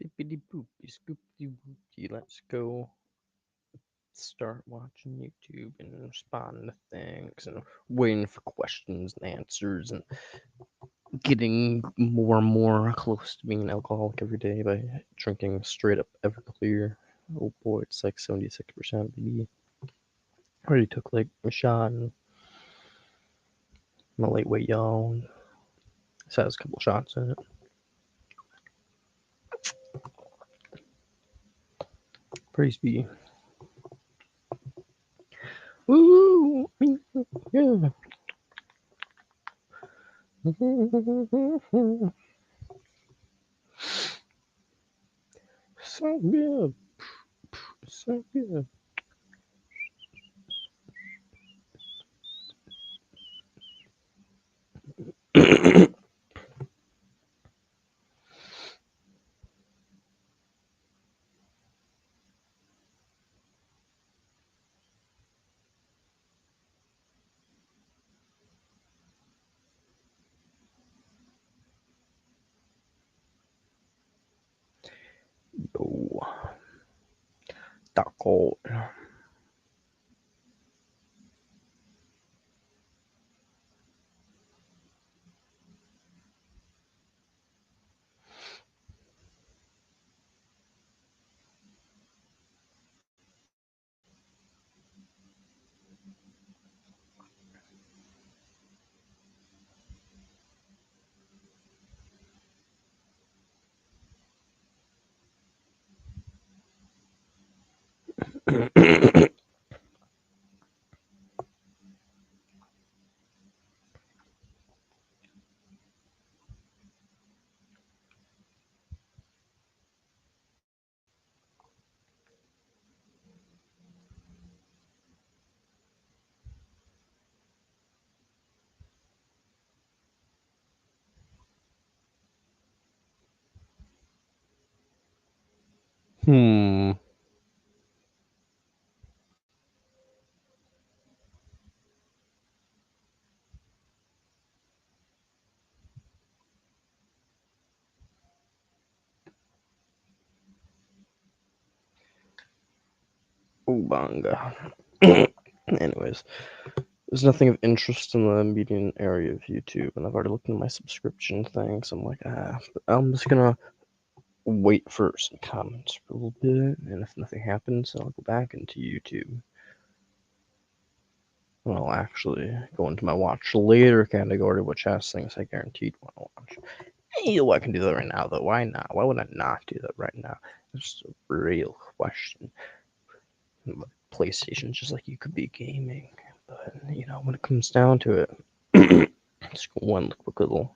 Bippity boopy scoopty woopty. Let's go start watching YouTube and responding to things and waiting for questions and answers and getting more and more close to being an alcoholic every day by drinking straight up Everclear. Oh boy, it's like 76%, baby. I already took like a shot and I'm a lightweight, y'all. This has a couple shots in it. Praise be. Woo! Yeah. So good. So good. Yo. Taco. Hmm. Ubanga. Anyways, there's nothing of interest in the median area of YouTube, and I've already looked into my subscription thing, so I'm like, I'm just gonna wait for some comments for a little bit, and if nothing happens, I'll go back into YouTube. And I'll actually go into my watch later category, which has things I guaranteed want to watch. Hey, I can do that right now, though. Why not? Why would I not do that right now? It's a real question. PlayStation's just like you could be gaming, but when it comes down to it, just one quick little,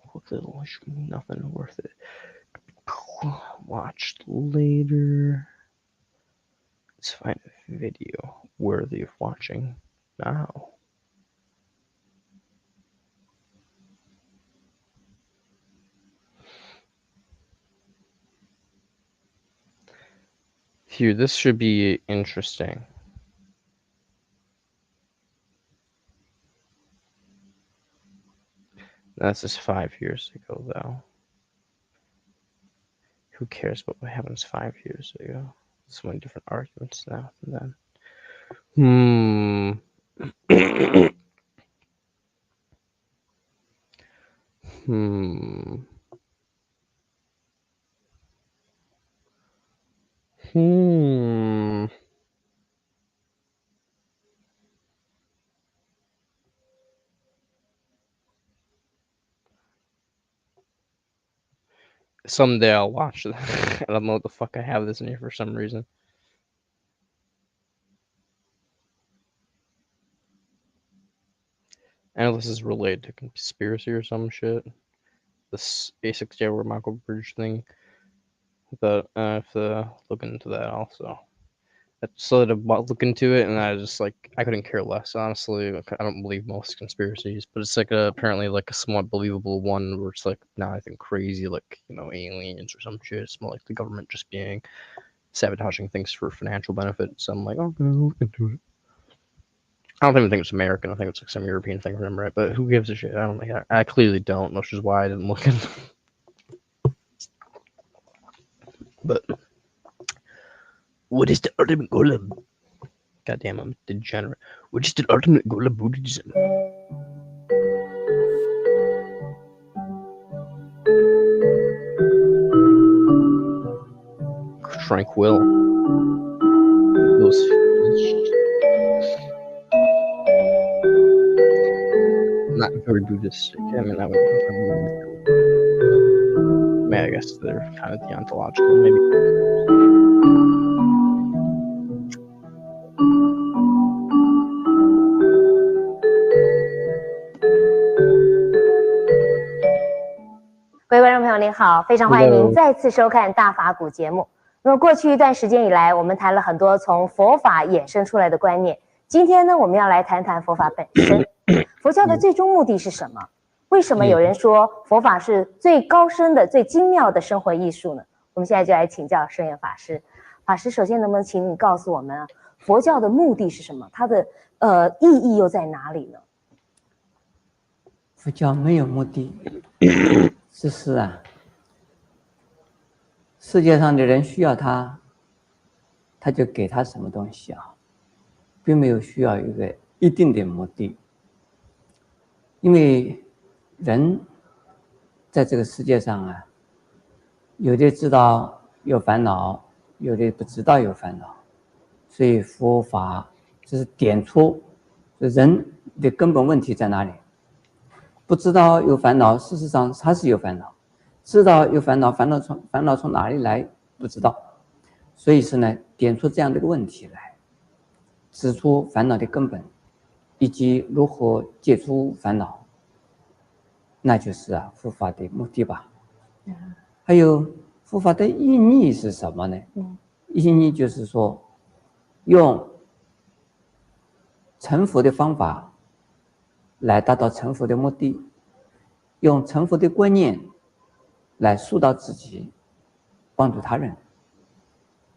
quick little, nothing worth it. Watched later. Let's find a video worthy of watching now. Here, this should be interesting. That's just 5 years ago, though. Who cares about what happened 5 years ago? So many different arguments now and then. Hmm. Hmm. Someday I'll watch it. I don't know what the fuck I have this in here for some reason. I know this is related to conspiracy or some shit. This A6 Hour Michael Bridge thing. But I have to look into that also. I started to look into it, and I just I couldn't care less. Honestly, I don't believe most conspiracies, but it's apparently a somewhat believable one where it's not anything crazy aliens or some shit. It's more like the government just being sabotaging things for financial benefit. So I'm like, okay, I'll look into it. I don't even think it's American. I think it's some European thing, remember? Right? But who gives a shit? I don't think I clearly don't, which is why I didn't look into. But what is the ultimate goal of? Goddamn, I'm degenerate. What is the ultimate goal of Buddhism? Tranquil. Those fish. Not very Buddhistic. I mean, I mean, I guess they're kind of deontological, maybe. 各位观众朋友您好，非常欢迎您再次收看大法古节目。那么过去一段时间以来，我们谈了很多从佛法衍生出来的观念。今天呢，我们要来谈谈佛法本身。佛教的最终目的是什么？为什么有人说佛法是最高深的、最精妙的生活艺术呢？我们现在就来请教圣严法师。法师，首先能不能请你告诉我们，佛教的目的是什么？它的意义又在哪里呢？佛教没有目的。只是世界上的人需要他就给他什么东西并没有需要一个一定的目的。因为人在这个世界上有的知道有烦恼，有的不知道有烦恼，所以佛法就是点出人的根本问题在哪里。不知道有烦恼，事实上他是有烦恼；知道有烦恼，烦恼从哪里来不知道。所以是呢，点出这样的一个问题来，指出烦恼的根本，以及如何解除烦恼，那就是佛法的目的吧。还有佛法的意义是什么呢？意义就是说，用成佛的方法来达到成佛的目的，用成佛的观念来疏导自己，帮助他人，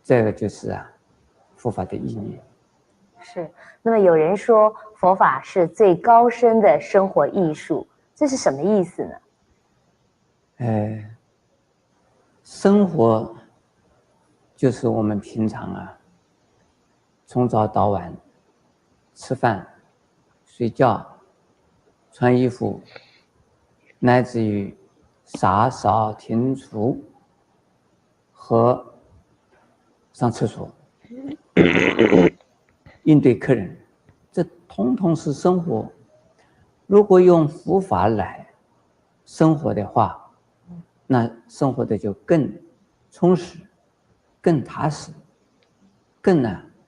这个就是佛法的意义。是。那么有人说佛法是最高深的生活艺术，这是什么意思呢？生活就是我们平常从早到晚吃饭、睡觉、穿衣服，乃至于洒扫庭除和上厕所应对客人，这统统是生活。如果用佛法来生活的话，那生活的就更充实、更踏实、更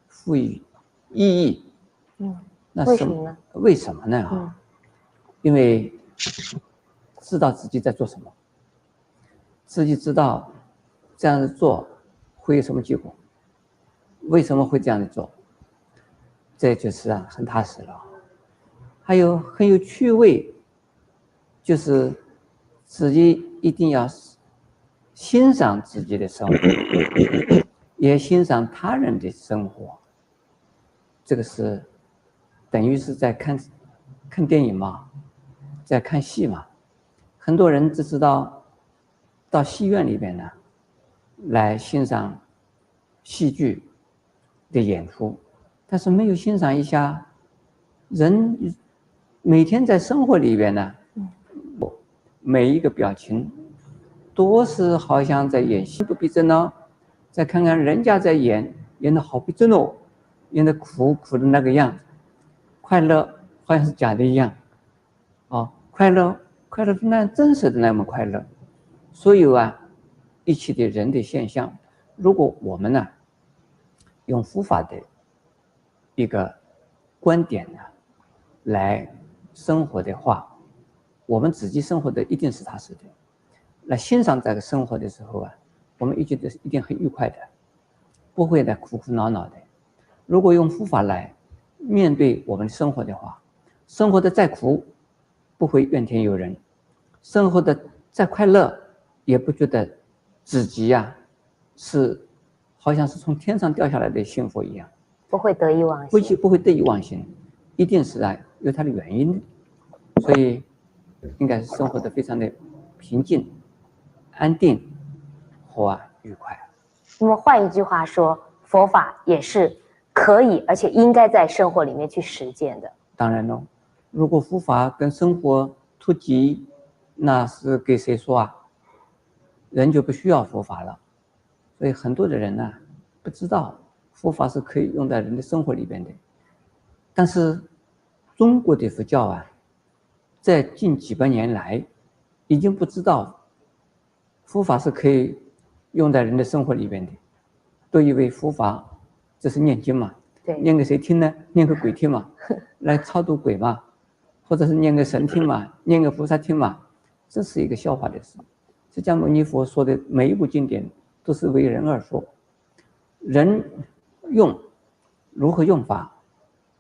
富于意义。那为什么呢？为什么呢？因为知道自己在做什么，自己知道这样子做会有什么结果，为什么会这样子做，这就是很踏实了。还有很有趣味，就是自己一定要欣赏自己的生活，也欣赏他人的生活。这个是等于是在看电影嘛，在看戏嘛。很多人只知道到戏院里边来欣赏戏剧的演出，但是没有欣赏一下人每天在生活里边每一个表情都是好像在演戏，不逼真哦。再看看人家在演得好逼真哦，演得苦的那个样子，快乐好像是假的一样快乐是那真实的那么快乐。所有一切的人的现象，如果我们用佛法的一个观点来生活的话，我们自己生活的一定是踏实的。来欣赏这个生活的时候我们一定很愉快的，不会苦恼的。如果用佛法来面对我们生活的话，生活的再苦不会怨天尤人，生活的再快乐也不觉得自己是好像是从天上掉下来的幸福一样，不会得意忘形，不会得意忘形，一定是有它的原因的。所以应该是生活的非常的平静、安定和愉快。那么换一句话说，佛法也是可以而且应该在生活里面去实践的。当然了，如果佛法跟生活脱节，那是给谁说啊？人就不需要佛法了。所以很多的人呢，不知道佛法是可以用在人的生活里边的。但是中国的佛教啊，在近几百年来已经不知道佛法是可以用在人的生活里边的，都以为佛法这是念经嘛，念给谁听呢？念给鬼听嘛，来超度鬼嘛，或者是念给神听嘛，念给菩萨听嘛，这是一个笑话的事。释迦牟尼佛说的每一部经典都是为人而说，人用如何用法，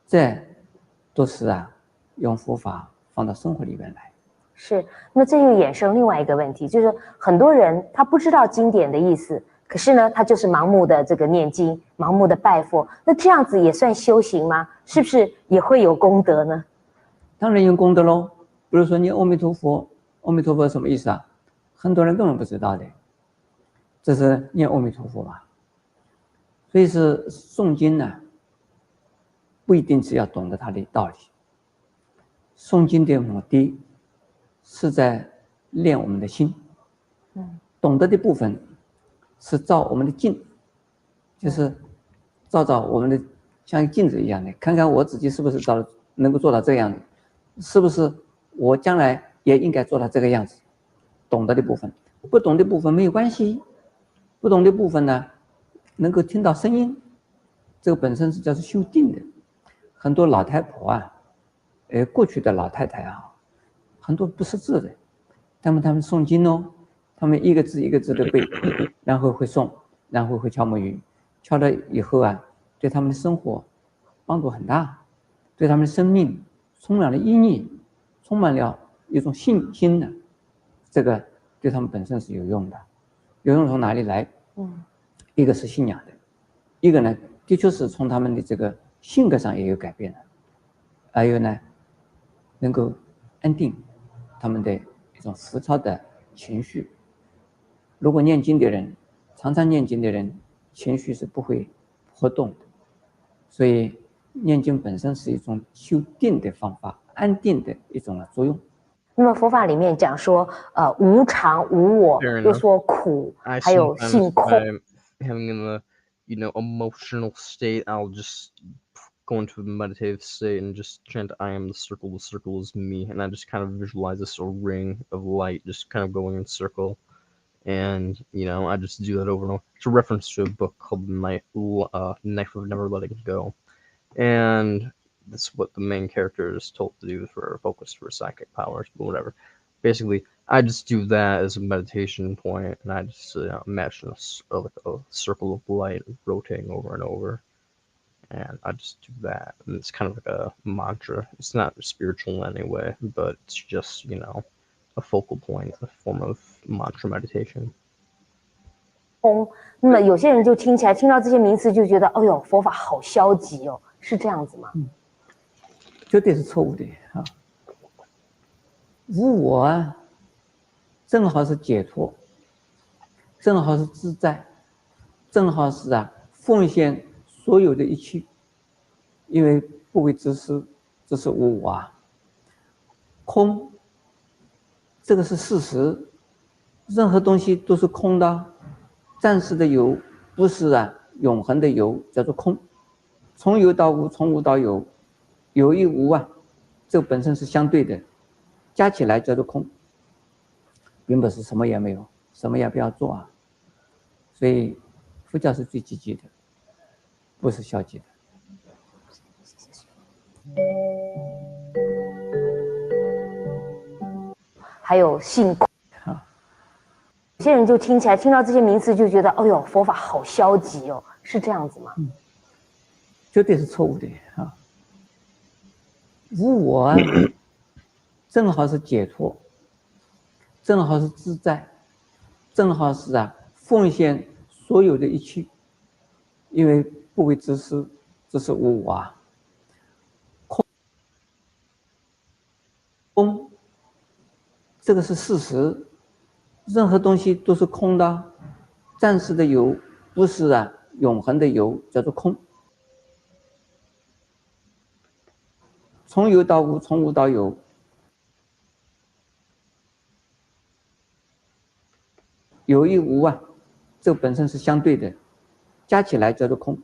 这都是用佛法放到生活里边来。是，那么这就衍生另外一个问题，就是很多人他不知道经典的意思，可是呢，他就是盲目的这个念经，盲目的拜佛，那这样子也算修行吗？是不是也会有功德呢？当然有功德喽。比如说念阿弥陀佛，阿弥陀佛什么意思啊？很多人根本不知道的，这是念阿弥陀佛嘛。所以是诵经呢，不一定是要懂得它的道理。诵经的目的是在练我们的心，懂得的部分是照我们的镜，就是照我们的像镜子一样的，看看我自己是不是能够做到这个样子，是不是我将来也应该做到这个样子。懂得的部分，不懂的部分没有关系。不懂的部分呢，能够听到声音，这个本身是叫做修定的。很多老太婆啊，过去的老太太啊，很多不识字的，他们诵经哦，他们一个字一个字的背，然后会诵，然后会敲木鱼，敲了以后啊，对他们的生活帮助很大，对他们的生命充满了意义，充满了一种信心的，这个对他们本身是有用的。有用从哪里来？一个是信仰的，一个呢，的确是从他们的这个性格上也有改变的，还有呢，能够安定他们的一种浮躁的情绪。如果念经的人，常常念经的人，情绪是不会波动的。所以念经本身是一种修定的方法，安定的一种作用。那么佛法里面讲说，无常无我，又说苦，还有性空。Having in the, emotional state, I'll just go into a meditative state and just chant, "I am the circle is me," and I just kind of visualize this ring of light just kind of going in a circle, and I just do that over and over. It's a reference to a book called Knife of Never Letting Go, and that's what the main character is told to do for focus for psychic powers, but whatever. Basically, I just do that as a meditation point, and I just imagine a circle of light rotating over and over, and I just do that. And it's kind of like a mantra. It's not spiritual in any way, but it's just a focal point, a form of mantra meditation. 那么有些人就听到这些名词就觉得，哎呦，佛法好消极哦，是这样子吗？绝对是错误的啊！无我啊，正好是解脱，正好是自在，正好是奉献所有的一切，因为不为自私，这是无我啊。空，这个是事实，任何东西都是空的，暂时的有不是永恒的有，叫做空。从有到无，从无到有，有与无这个本身是相对的，加起来叫做空，并不是什么也没有，什么也不要做所以佛教是最积极的，不是消极的。还有性空，有些人就听到这些名词就觉得，哎呦，佛法好消极哦，是这样子吗？绝对是错误的无我正好是解脱，正好是自在，正好是奉献所有的一切，因为不为自私，这是无我空，这个是事实，任何东西都是空的，暂时的有不是啊，永恒的有叫做空。从有到无，从无到有，有与无啊，这本身是相对的，加起来叫做空，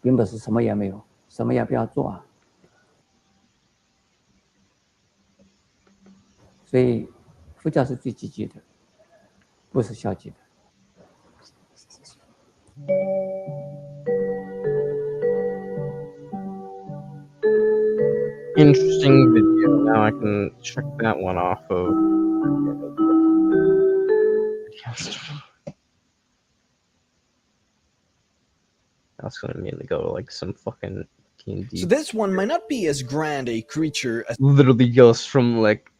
并不是什么也没有，什么也不要做啊。所以佛教是最积极的，不是消极的。Interesting video. Now I can check that one off of. I was gonna immediately go to like some fucking D&D. So this one might not be as grand a creature as Literally goes from like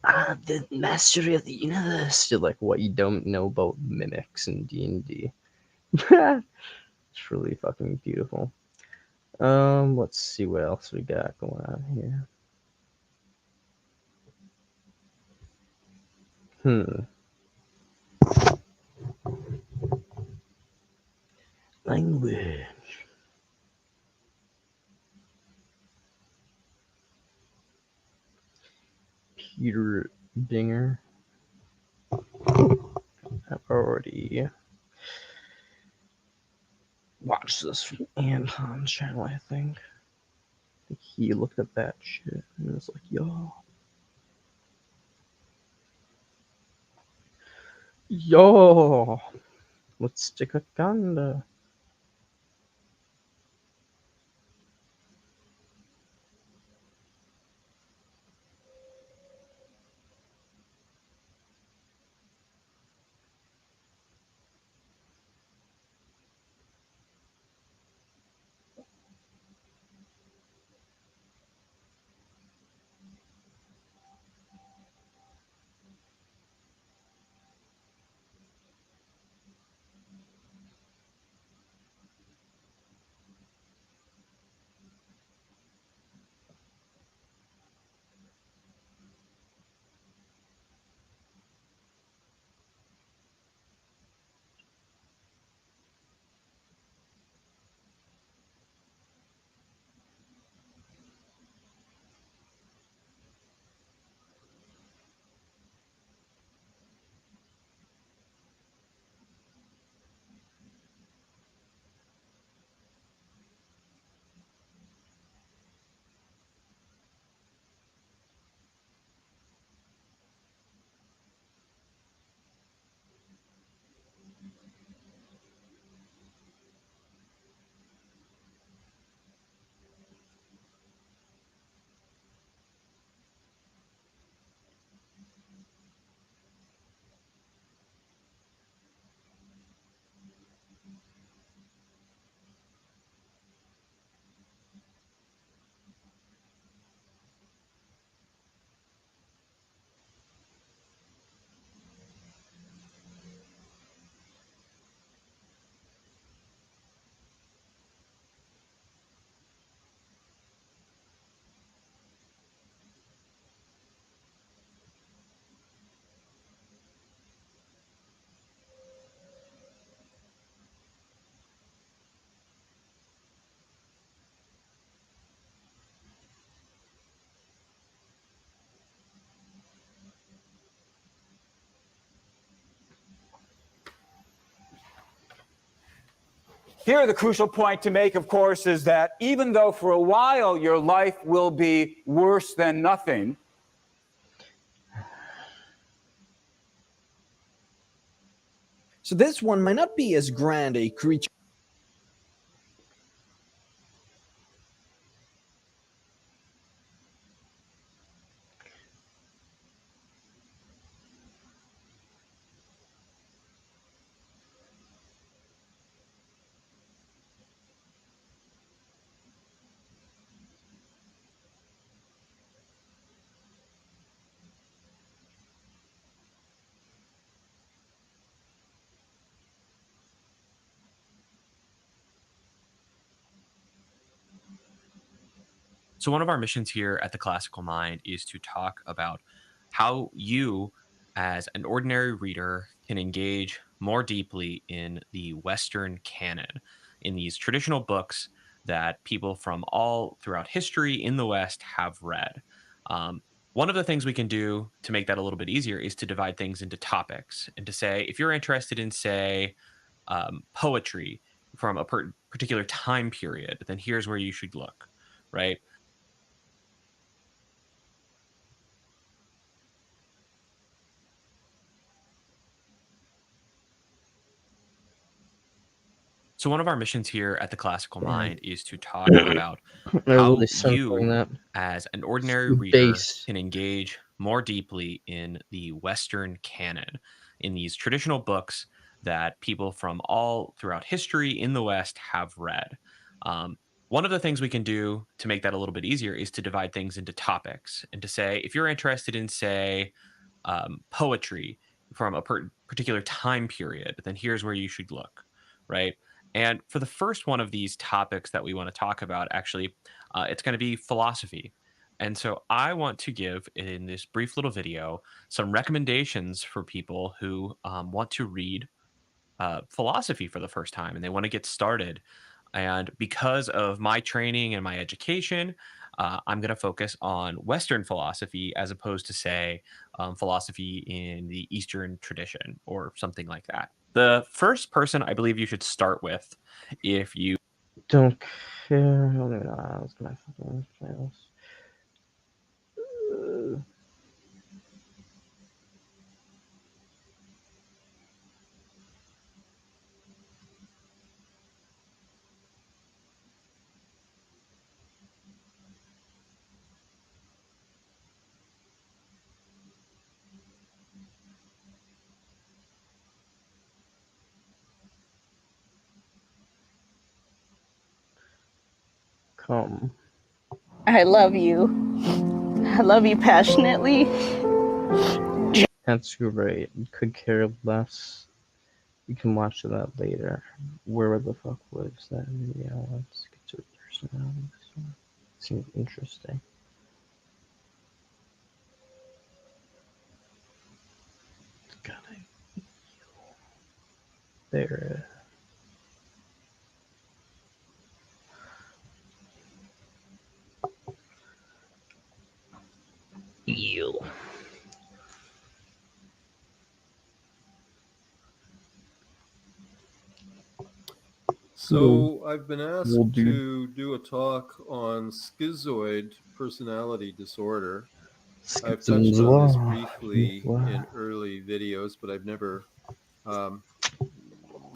the mastery of the universe to like what you don't know about mimics in D&D. It's really fucking beautiful. Let's see what else we got going on here. Language. Peter Dinger. I've already watched this from Anton's channel, I think. He looked at that shit and was like, yo, let's stick a ganda. Here, the crucial point to make, of course, is that even though for a while your life will be worse than nothing, so this one might not be as grand a creature. So one of our missions here at the Classical Mind is to talk about how you, as an ordinary reader, can engage more deeply in the Western canon, in these traditional books that people from all throughout history in the West have read. One of the things we can do to make that a little bit easier is to divide things into topics and to say, if you're interested in, say, poetry from a particular time period, then here's where you should look, right? So one of our missions here at the Classical Mind is to talk about They're how really censoring you, that. as an ordinary reader, Base. can engage more deeply in the Western canon, in these traditional books that people from all throughout history in the West have read. One of the things we can do to make that a little bit easier is to divide things into topics and to say, if you're interested in, say, poetry from a particular time period, then here's where you should look, right? And for the first one of these topics that we want to talk about, actually, it's going to be philosophy. And so I want to give, in this brief little video, some recommendations for people who want to read philosophy for the first time and they want to get started. And because of my training and my education, I'm going to focus on Western philosophy as opposed to, say, philosophy in the Eastern tradition or something like that. The first person I believe you should start with, if you Don't care. I don't even know how I was gonna fucking play this. Come. I love you. I love you passionately. That's great. You could care less. You can watch that later. Where the fuck was that video? Let's get to the personality. Seems interesting. Got it. There. Ew. So I've been asked Well, dude. to do a talk on schizoid personality disorder. I've touched on this briefly in early videos, but I've never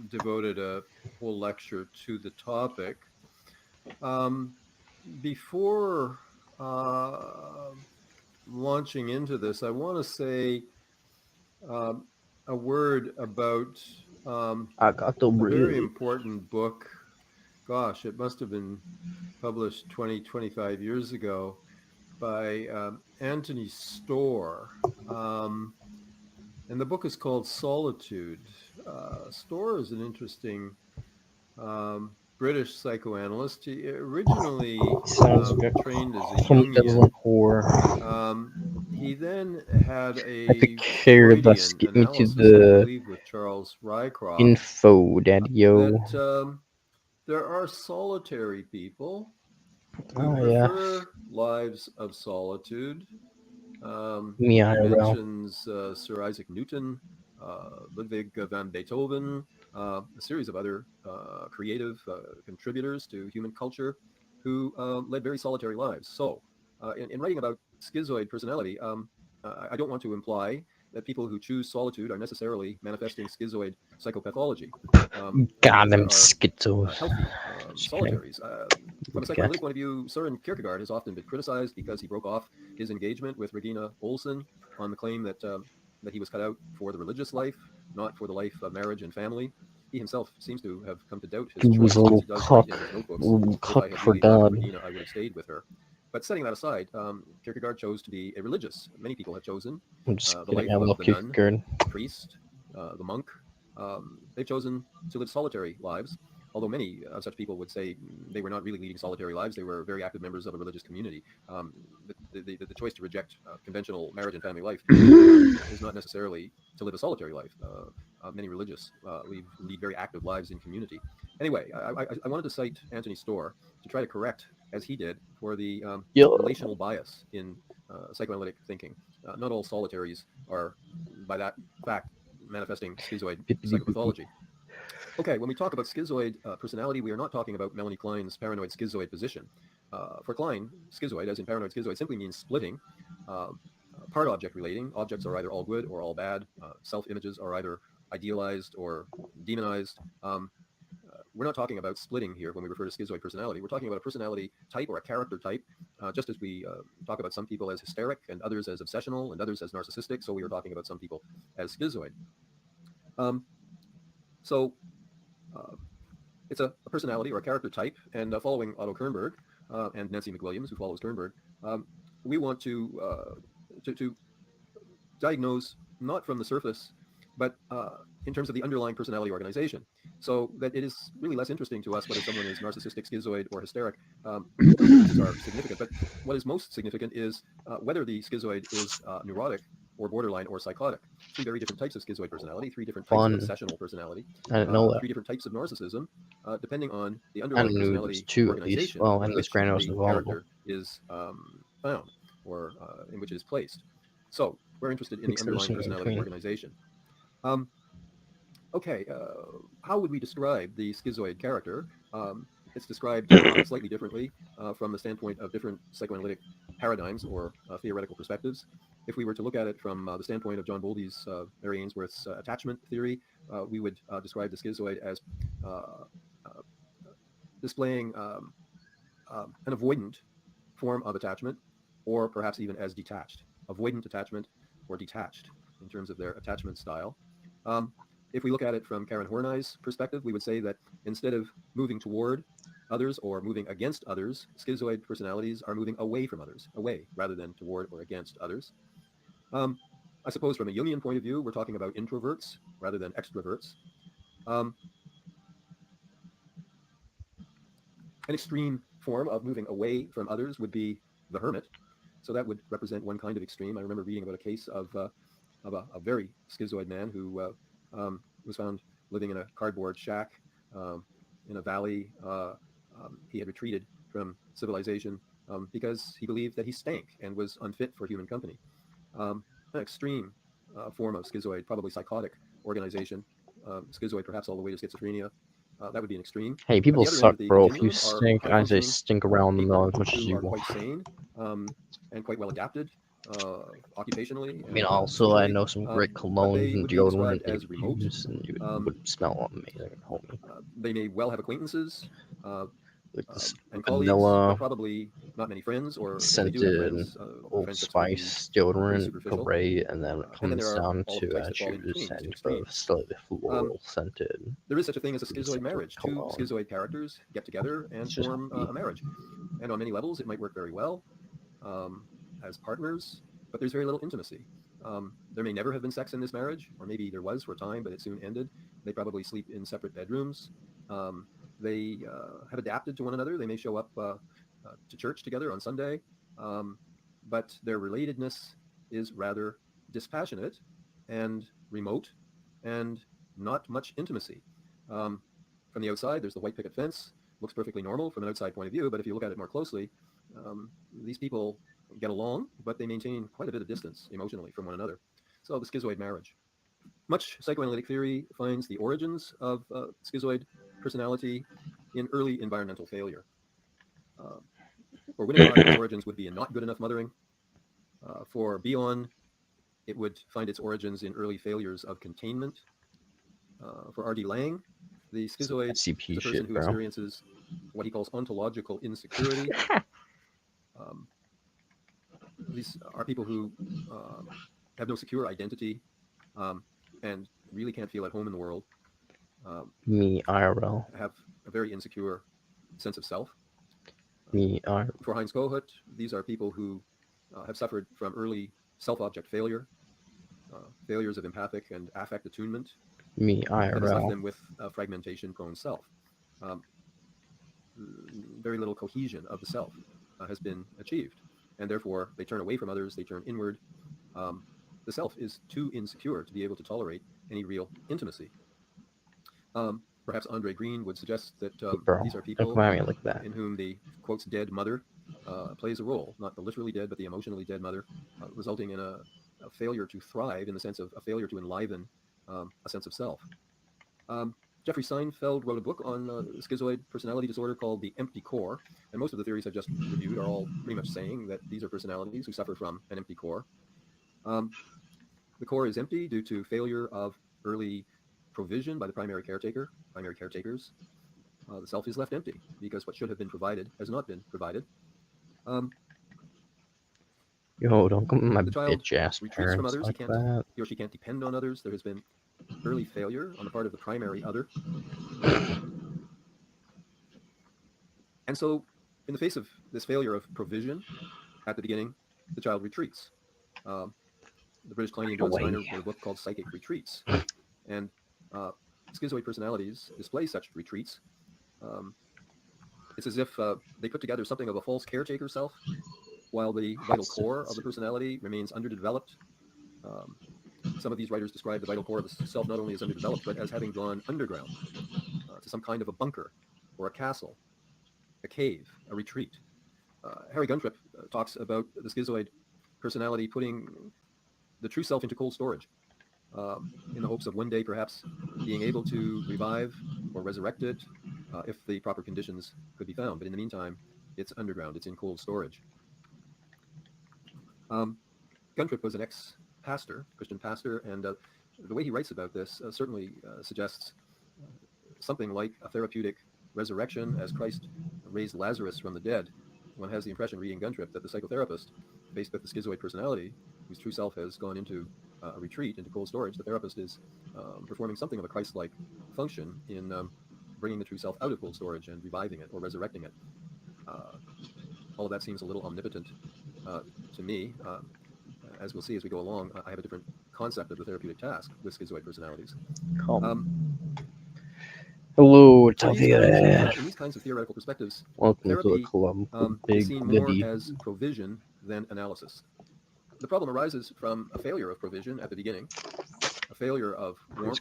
devoted a whole lecture to the topic. Before launching into this, I want to say a word about I got the a very really important book. Gosh, it must have been published 25 years ago by Anthony Storr. And the book is called Solitude. Storr is an interesting British psychoanalyst. He originally trained as a Jungian. He then had a care, let's get me to the I believe, with Charles Rycroft. info, daddy-o. That there are solitary people who Oh, prefer lives of solitude. Me he IRL. mentions Sir Isaac Newton, Ludwig van Beethoven, a series of other creative contributors to human culture who led very solitary lives. So in writing about schizoid personality, I don't want to imply that people who choose solitude are necessarily manifesting schizoid psychopathology. God, them There are schizos. healthy solitaries. From a psychoanalytic point of view, Søren Kierkegaard has often been criticized because he broke off his engagement with Regina Olsen on the claim that that he was cut out for the religious life, not for the life of marriage and family. He himself seems to have come to doubt his He was choice. a little He does cuck, write in his notebooks, little if I cuck had for really loved God. Regina, I would have stayed with her. But setting that aside, Kierkegaard chose to be a religious. Many people have chosen I'm just the kidding, life I love of the nun, Kierkegaard. the priest, the monk. They've chosen to live solitary lives, although many of such people would say they were not really leading solitary lives. They were very active members of a religious community. The choice to reject conventional marriage and family life is not necessarily to live a solitary life. many religious. We lead very active lives in community. Anyway, I wanted to cite Anthony Storr to try to correct, as he did, for the relational bias in psychoanalytic thinking. Not all solitaries are, by that fact, manifesting schizoid psychopathology. Okay, when we talk about schizoid personality, we are not talking about Melanie Klein's paranoid schizoid position. For Klein, schizoid, as in paranoid schizoid, simply means splitting, part object relating. Objects are either all good or all bad. Self-images are either idealized or demonized. We're not talking about splitting here when we refer to schizoid personality. We're talking about a personality type or a character type, just as we talk about some people as hysteric and others as obsessional and others as narcissistic. So we are talking about some people as schizoid. It's a personality or a character type, and following Otto Kernberg and Nancy McWilliams, who follows Kernberg, we want to diagnose not from the surface, but in terms of the underlying personality organization, so that it is really less interesting to us whether someone is narcissistic, schizoid, or hysteric. Those differences are significant, but what is most significant is whether the schizoid is neurotic or borderline or psychotic. Three very different types of schizoid personality, three different types of obsessional personality, I didn't know that. three different types of narcissism, depending on the I underlying knew there was personality two at least. organization Well, in anyways, which Granite was the invulnerable. character is found, or in which it is placed. So we're interested in the underlying personality organization. Okay, how would we describe the schizoid character? It's described slightly differently from the standpoint of different psychoanalytic paradigms or theoretical perspectives. If we were to look at it from the standpoint of John Bowlby's, Mary Ainsworth's attachment theory, we would describe the schizoid as displaying an avoidant form of attachment, or perhaps even as detached. Avoidant attachment or detached in terms of their attachment style. If we look at it from Karen Horney's perspective, we would say that instead of moving toward others or moving against others, schizoid personalities are moving away from others, away rather than toward or against others. I suppose from a Jungian point of view, we're talking about introverts rather than extroverts. An extreme form of moving away from others would be the hermit. So that would represent one kind of extreme. I remember reading about a case of a very schizoid man who was found living in a cardboard shack in a valley. He had retreated from civilization because he believed that he stank and was unfit for human company. An extreme form of schizoid, probably psychotic organization. Schizoid perhaps all the way to schizophrenia. That would be an extreme. Hey, people suck, bro. If you continuum stink, I say stink around the mill as much as who you are want. quite sane and quite well adapted occupationally. I mean, also, I know some great colognes and deodorant that you could use, and you would smell amazing, homie. They may well have acquaintances Like this and colleagues, vanilla, but probably not many friends, or if they do have scented, friends, Old friendships would be Spice pretty deodorant, superficial. great, and then it And then comes there are down all of the to types that fall in between shoes these two and extremes. slightly floral scented. There is such a thing as a schizoid scented marriage. Two cologne. schizoid characters get together and It's just form a marriage. And on many levels, it might work very well as partners, but there's very little intimacy. There may never have been sex in this marriage, or maybe there was for a time, but it soon ended. They probably sleep in separate bedrooms. They have adapted to one another. They may show up to church together on Sunday, but their relatedness is rather dispassionate and remote and not much intimacy. From the outside, there's the white picket fence. Looks perfectly normal from an outside point of view, but if you look at it more closely, these people get along, but they maintain quite a bit of distance emotionally from one another. So the schizoid marriage. Much psychoanalytic theory finds the origins of schizoid personality in early environmental failure. For Winnicott, its origins would be in not good enough mothering. For Bion, it would find its origins in early failures of containment. For R.D. Laing, the schizoid is a person who experiences what he calls ontological insecurity. These are people who have no secure identity and really can't feel at home in the world. Me IRL. Have a very insecure sense of self. Me IRL. For Heinz Kohut, these are people who have suffered from early self-object failure, failures of empathic and affect attunement. Me IRL. That has left them with a fragmentation-prone self. Very little cohesion of the self has been achieved, and therefore they turn away from others, they turn inward. The self is too insecure to be able to tolerate any real intimacy. Perhaps Andre Green would suggest that Bro, these are don't people come at me like that. in whom the, quotes, dead mother plays a role, not the literally dead, but the emotionally dead mother, resulting in a failure to thrive in the sense of a failure to enliven a sense of self. Jeffrey Seinfeld wrote a book on schizoid personality disorder called The Empty Core, and most of the theories I've just reviewed are all pretty much saying that these are personalities who suffer from an empty core. The core is empty due to failure of early provision by the primary caretakers. The self is left empty because what should have been provided has not been provided. Yo, don't come at my The child bitch ass retreats from parents others. like that. He or she can't depend on others. There has been early failure on the part of the primary other. And so, in the face of this failure of provision at the beginning, the child retreats. The British Kleinian John Steiner wrote a book called Psychic Retreats. And schizoid personalities display such retreats. It's as if they put together something of a false caretaker self, while the vital core of the personality remains underdeveloped. Some of these writers describe the vital core of the self not only as underdeveloped, but as having gone underground to some kind of a bunker or a castle, a cave, a retreat. Harry Guntrip talks about the schizoid personality putting the true self into cold storage in the hopes of one day perhaps being able to revive or resurrect it if the proper conditions could be found. But in the meantime, it's underground, it's in cold storage. Guntrip was an ex-pastor, Christian pastor, and the way he writes about this certainly suggests something like a therapeutic resurrection as Christ raised Lazarus from the dead. One has the impression, reading Guntrip, that the psychotherapist, faced with the schizoid personality, whose true self has gone into a retreat, into cold storage, the therapist is performing something of a Christ-like function in bringing the true self out of cold storage and reviving it or resurrecting it. All of that seems a little omnipotent to me. As we'll see as we go along, I have a different concept of the therapeutic task with schizoid personalities. Hello, In these kinds of theoretical perspectives, welcome therapy to the club. is seen more as provision than analysis. The problem arises from a failure of provision at the beginning, a failure of warmth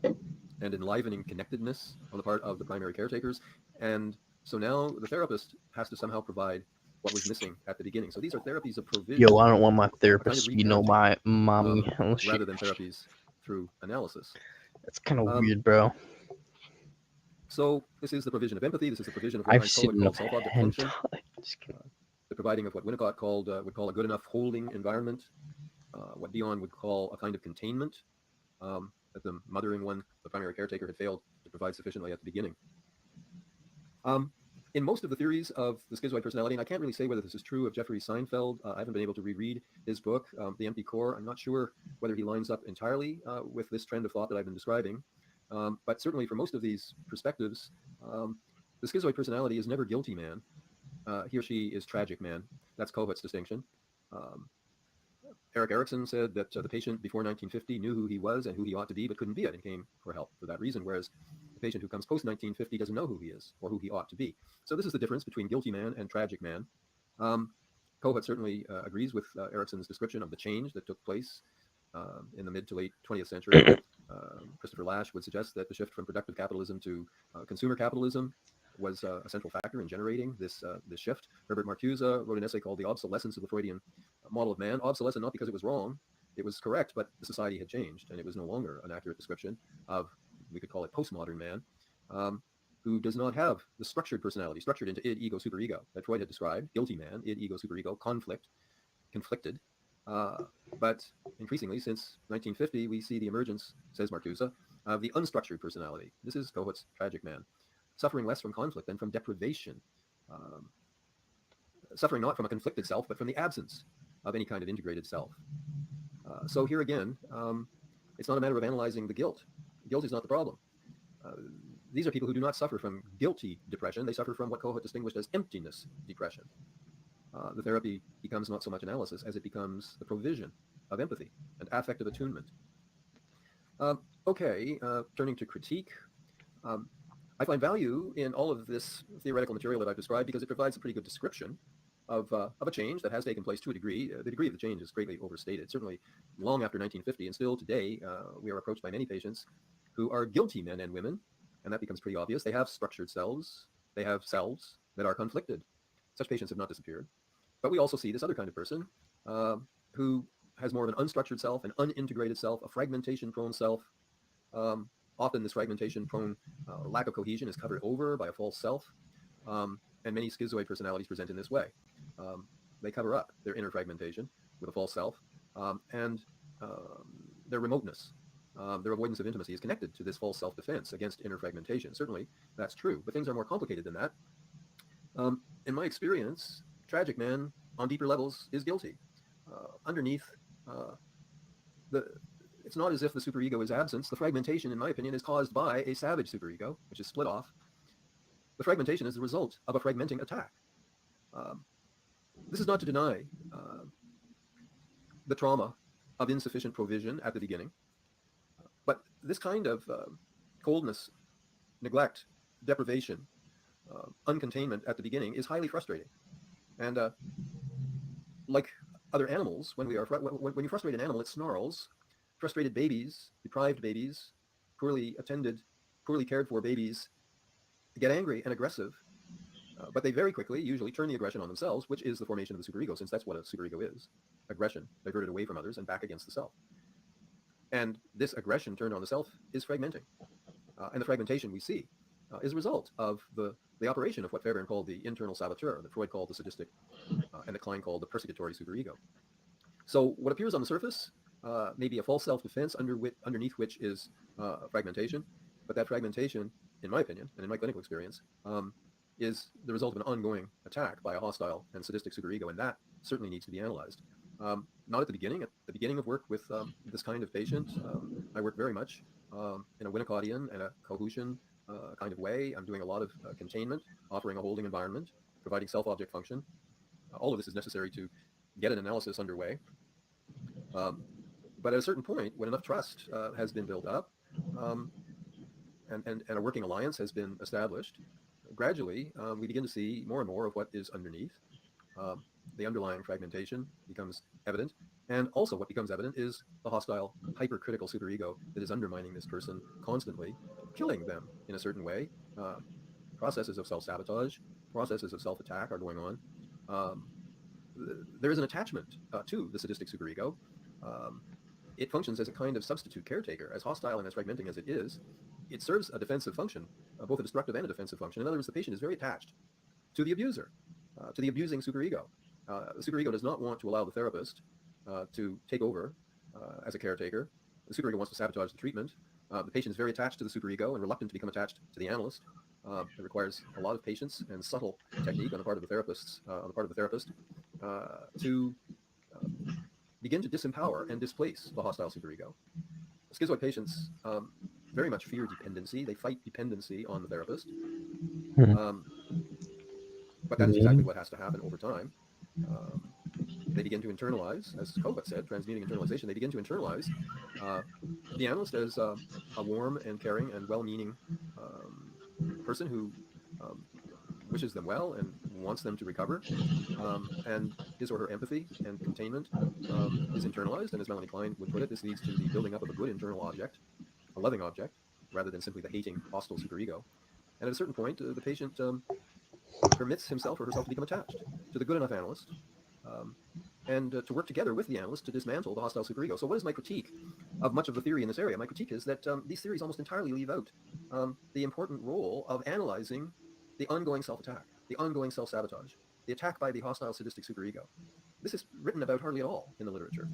and enlivening connectedness on the part of the primary caretakers, and so now the therapist has to somehow provide what was missing at the beginning. So these are therapies of provision. Yo, I don't want my therapist, my mommy. Rather than therapies through analysis. That's kind of weird, bro. So this is the provision of empathy. This is the provision of what Heinz Kohut called self-object function. The providing of what Winnicott would call a good enough holding environment. What Dion would call a kind of containment that the mothering one, the primary caretaker, had failed to provide sufficiently at the beginning. In most of the theories of the schizoid personality, and I can't really say whether this is true of Jeffrey Seinfeld. I haven't been able to reread his book, The Empty Core. I'm not sure whether he lines up entirely with this trend of thought that I've been describing. But certainly for most of these perspectives, the schizoid personality is never guilty man. He or she is tragic man. That's Kohut's distinction. Erik Erikson said that the patient before 1950 knew who he was and who he ought to be, but couldn't be it and came for help for that reason, whereas the patient who comes post-1950 doesn't know who he is or who he ought to be. So this is the difference between guilty man and tragic man. Kohut certainly agrees with Erikson's description of the change that took place in the mid to late 20th century. Christopher Lasch would suggest that the shift from productive capitalism to consumer capitalism was a central factor in generating this shift. Herbert Marcuse wrote an essay called The Obsolescence of the Freudian Model of Man. Obsolescent not because it was wrong, it was correct, but the society had changed and it was no longer an accurate description of, we could call it postmodern man, who does not have the structured personality, structured into id, ego, superego, that Freud had described. Guilty man, id, ego, superego, conflicted. But increasingly, since 1950, we see the emergence, says Marcuse, of the unstructured personality. This is Kohut's tragic man, suffering less from conflict than from deprivation, suffering not from a conflicted self, but from the absence of any kind of integrated self. So here again, it's not a matter of analyzing the guilt. Guilt is not the problem. These are people who do not suffer from guilty depression. They suffer from what Kohut distinguished as emptiness depression. The therapy becomes not so much analysis as it becomes the provision of empathy and affective attunement. Turning to critique. I find value in all of this theoretical material that I've described because it provides a pretty good description of a change that has taken place to a degree. The degree of the change is greatly overstated. Certainly, long after 1950, and still today, we are approached by many patients who are guilty men and women, and that becomes pretty obvious. They have structured selves. They have selves that are conflicted. Such patients have not disappeared. But we also see this other kind of person who has more of an unstructured self, an unintegrated self, a fragmentation-prone self. Often this fragmentation-prone lack of cohesion is covered over by a false self. And many schizoid personalities present in this way. They cover up their inner fragmentation with a false self, and their remoteness, their avoidance of intimacy is connected to this false self-defense against inner fragmentation. Certainly, that's true, but things are more complicated than that. In my experience, tragic man on deeper levels is guilty. Underneath, it's not as if the superego is absence. The fragmentation, in my opinion, is caused by a savage superego, which is split off. The fragmentation is the result of a fragmenting attack. This is not to deny the trauma of insufficient provision at the beginning, but this kind of coldness, neglect, deprivation, uncontainment at the beginning is highly frustrating. And like other animals, when you frustrate an animal, it snarls. Frustrated babies, deprived babies, poorly attended, poorly cared for babies get angry and aggressive, but they very quickly usually turn the aggression on themselves, which is the formation of the superego, since that's what a superego is: aggression diverted away from others and back against the self. And this aggression turned on the self is fragmenting, and the fragmentation we see is a result of the operation of what Fairbairn called the internal saboteur, that Freud called the sadistic, and that Klein called the persecutory superego. So what appears on the surface may be a false self-defense underneath which is fragmentation, but that fragmentation, in my opinion, and in my clinical experience, is the result of an ongoing attack by a hostile and sadistic superego, and that certainly needs to be analyzed. Not at the beginning. At the beginning of work with this kind of patient, I work very much in a Winnicottian and a Cohutian kind of way. I'm doing a lot of containment, offering a holding environment, providing self-object function. All of this is necessary to get an analysis underway. But at a certain point, when enough trust has been built up, and a working alliance has been established, gradually we begin to see more and more of what is underneath. The underlying fragmentation becomes evident, and also what becomes evident is the hostile, hypercritical superego that is undermining this person constantly, killing them in a certain way. Processes of self-sabotage, processes of self-attack are going on. There is an attachment to the sadistic superego. It functions as a kind of substitute caretaker. As hostile and as fragmenting as it is, it serves a defensive function, both a destructive and a defensive function. In other words, the patient is very attached to the abuser, to the abusing superego. The superego does not want to allow the therapist to take over as a caretaker. The superego wants to sabotage the treatment. The patient is very attached to the superego and reluctant to become attached to the analyst. It requires a lot of patience and subtle technique on the part of the therapist, to begin to disempower and displace the hostile superego. Schizoid patients very much fear dependency. They fight dependency on the therapist. But that is exactly what has to happen over time. They begin to internalize, as Kohut said, transmuting internalization, they begin to internalize the analyst as a warm and caring and well-meaning person who wishes them well and wants them to recover, and his or her empathy and containment is internalized, and as Melanie Klein would put it, this leads to the building up of a good internal object, a loving object, rather than simply the hating, hostile superego. And at a certain point, the patient permits himself or herself to become attached to the good enough analyst, and to work together with the analyst to dismantle the hostile superego. So what is my critique of much of the theory in this area? My critique is that these theories almost entirely leave out the important role of analyzing the ongoing self-attack, the ongoing self-sabotage, the attack by the hostile sadistic superego. This is written about hardly at all in the literature.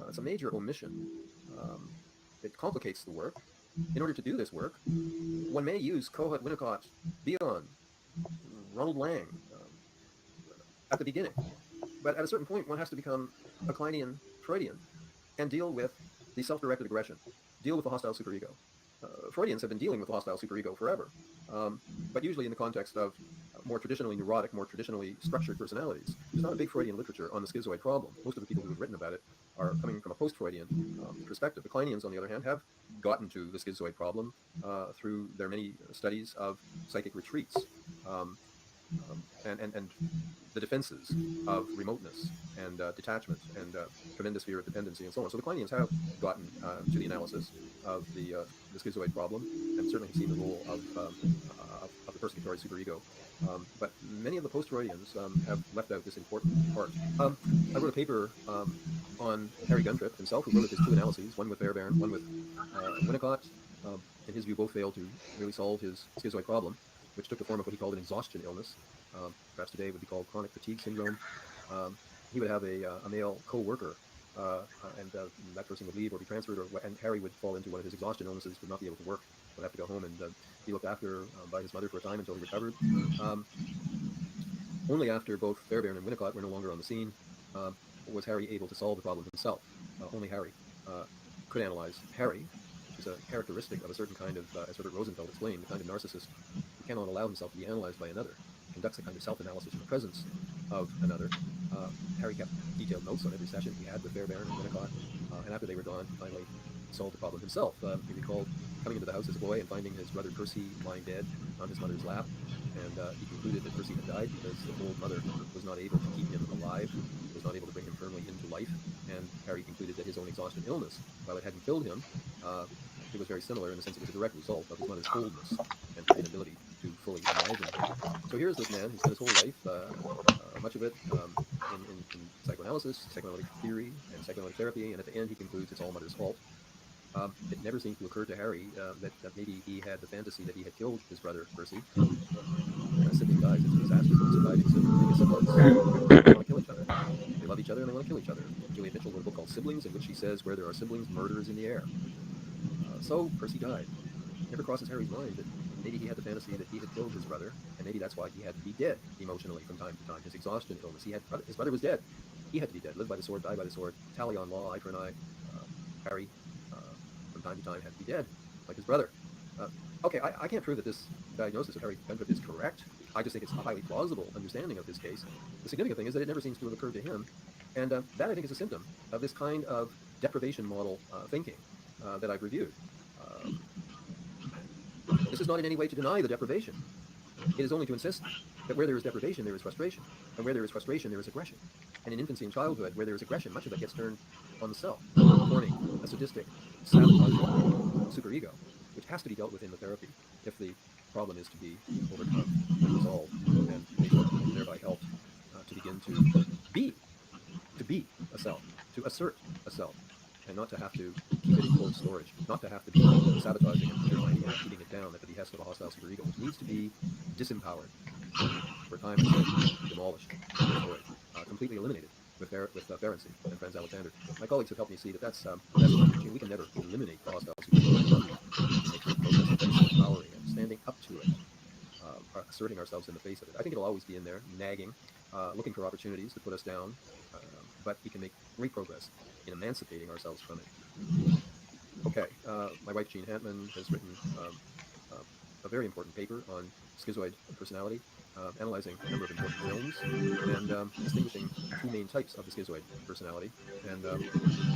It's a major omission. It complicates the work. In order to do this work, one may use Kohut, Winnicott, Bion, Ronald Lang at the beginning. But at a certain point, one has to become a Kleinian Freudian and deal with the self-directed aggression, deal with the hostile superego. Freudians have been dealing with the hostile superego forever, but usually in the context of more traditionally neurotic, more traditionally structured personalities. There's not a big Freudian literature on the schizoid problem. Most of the people who have written about it are coming from a post-Freudian perspective. The Kleinians, on the other hand, have gotten to the schizoid problem through their many studies of psychic retreats. and the defenses of remoteness and detachment and tremendous fear of dependency and so on. So the Kleinians have gotten to the analysis of the schizoid problem, and certainly have seen the role of the persecutory superego. But many of the post-Freudians have left out this important part. I wrote a paper on Harry Guntrip himself, who wrote of his two analyses, one with Fairbairn, one with Winnicott. In his view, both failed to really solve his schizoid problem, which took the form of what he called an exhaustion illness. Perhaps today would be called chronic fatigue syndrome. He would have a male co-worker, and that person would leave or be transferred, and Harry would fall into one of his exhaustion illnesses, would not be able to work, would have to go home and be looked after by his mother for a time until he recovered. Only after both Fairbairn and Winnicott were no longer on the scene was Harry able to solve the problem himself. Only Harry could analyze Harry, which is a characteristic of a certain kind of, as Herbert Rosenfeld explained, the kind of narcissist who cannot allow himself to be analyzed by another, conducts a kind of self-analysis in the presence of another. Harry kept detailed notes on every session he had with Fairbairn and Winnicott, and after they were gone, he finally solved the problem himself. He recalled coming into the house as a boy and finding his brother Percy lying dead on his mother's lap, and he concluded that Percy had died because the old mother was not able to keep him alive, was not able to bring him firmly into life, and Harry concluded that his own exhaustion illness, while it hadn't killed him, it was very similar in the sense it was a direct result of his mother's coldness and her inability to fully imagine him. So here's this man who spent his whole life, much of it in psychoanalysis, psychoanalytic theory, and psychoanalytic therapy, and at the end he concludes it's all mother's fault. It never seemed to occur to Harry that maybe he had the fantasy that he had killed his brother Percy. When a sibling dies, it's a disaster for the surviving siblings because siblings want to kill each other. They love each other and they want to kill each other. Juliet Mitchell wrote a book called Siblings, in which she says, where there are siblings, murder is in the air. So Percy died. It never crosses Harry's mind that maybe he had the fantasy that he had killed his brother, and maybe that's why he had to be dead emotionally from time to time. His exhaustion illness. His brother was dead. He had to be dead. Live by the sword, die by the sword. Tally on law, eye for an eye. Harry, from time to time, had to be dead, like his brother. Okay, I can't prove that this diagnosis of Harry Guntrip is correct. I just think it's a highly plausible understanding of his case. The significant thing is that it never seems to have occurred to him, and that I think is a symptom of this kind of deprivation model thinking that I've reviewed. This is not in any way to deny the deprivation. It is only to insist that where there is deprivation, there is frustration. And where there is frustration, there is aggression. And in infancy and childhood, where there is aggression, much of that gets turned on the self, forming a sadistic, sabotaging superego, which has to be dealt with in the therapy if the problem is to be overcome and resolved, and patient thereby helped to begin to be a self, to assert a self, and not to have to keep it in cold storage, not to have to be sabotaging and undermining it, keeping it down at the behest of a hostile superego, which needs to be disempowered, for a time demolished, destroyed, completely eliminated with Ferenczi and Franz Alexander. My colleagues have helped me see that that's not the routine. We can never eliminate the hostile superego, but we can make great progress in disempowering it, standing up to it, asserting ourselves in the face of it. I think it'll always be in there, nagging, looking for opportunities to put us down, but we can make great progress in emancipating ourselves from it. Okay, my wife Jean Hantman has written a very important paper on schizoid personality, analyzing a number of important films and distinguishing two main types of the schizoid personality. And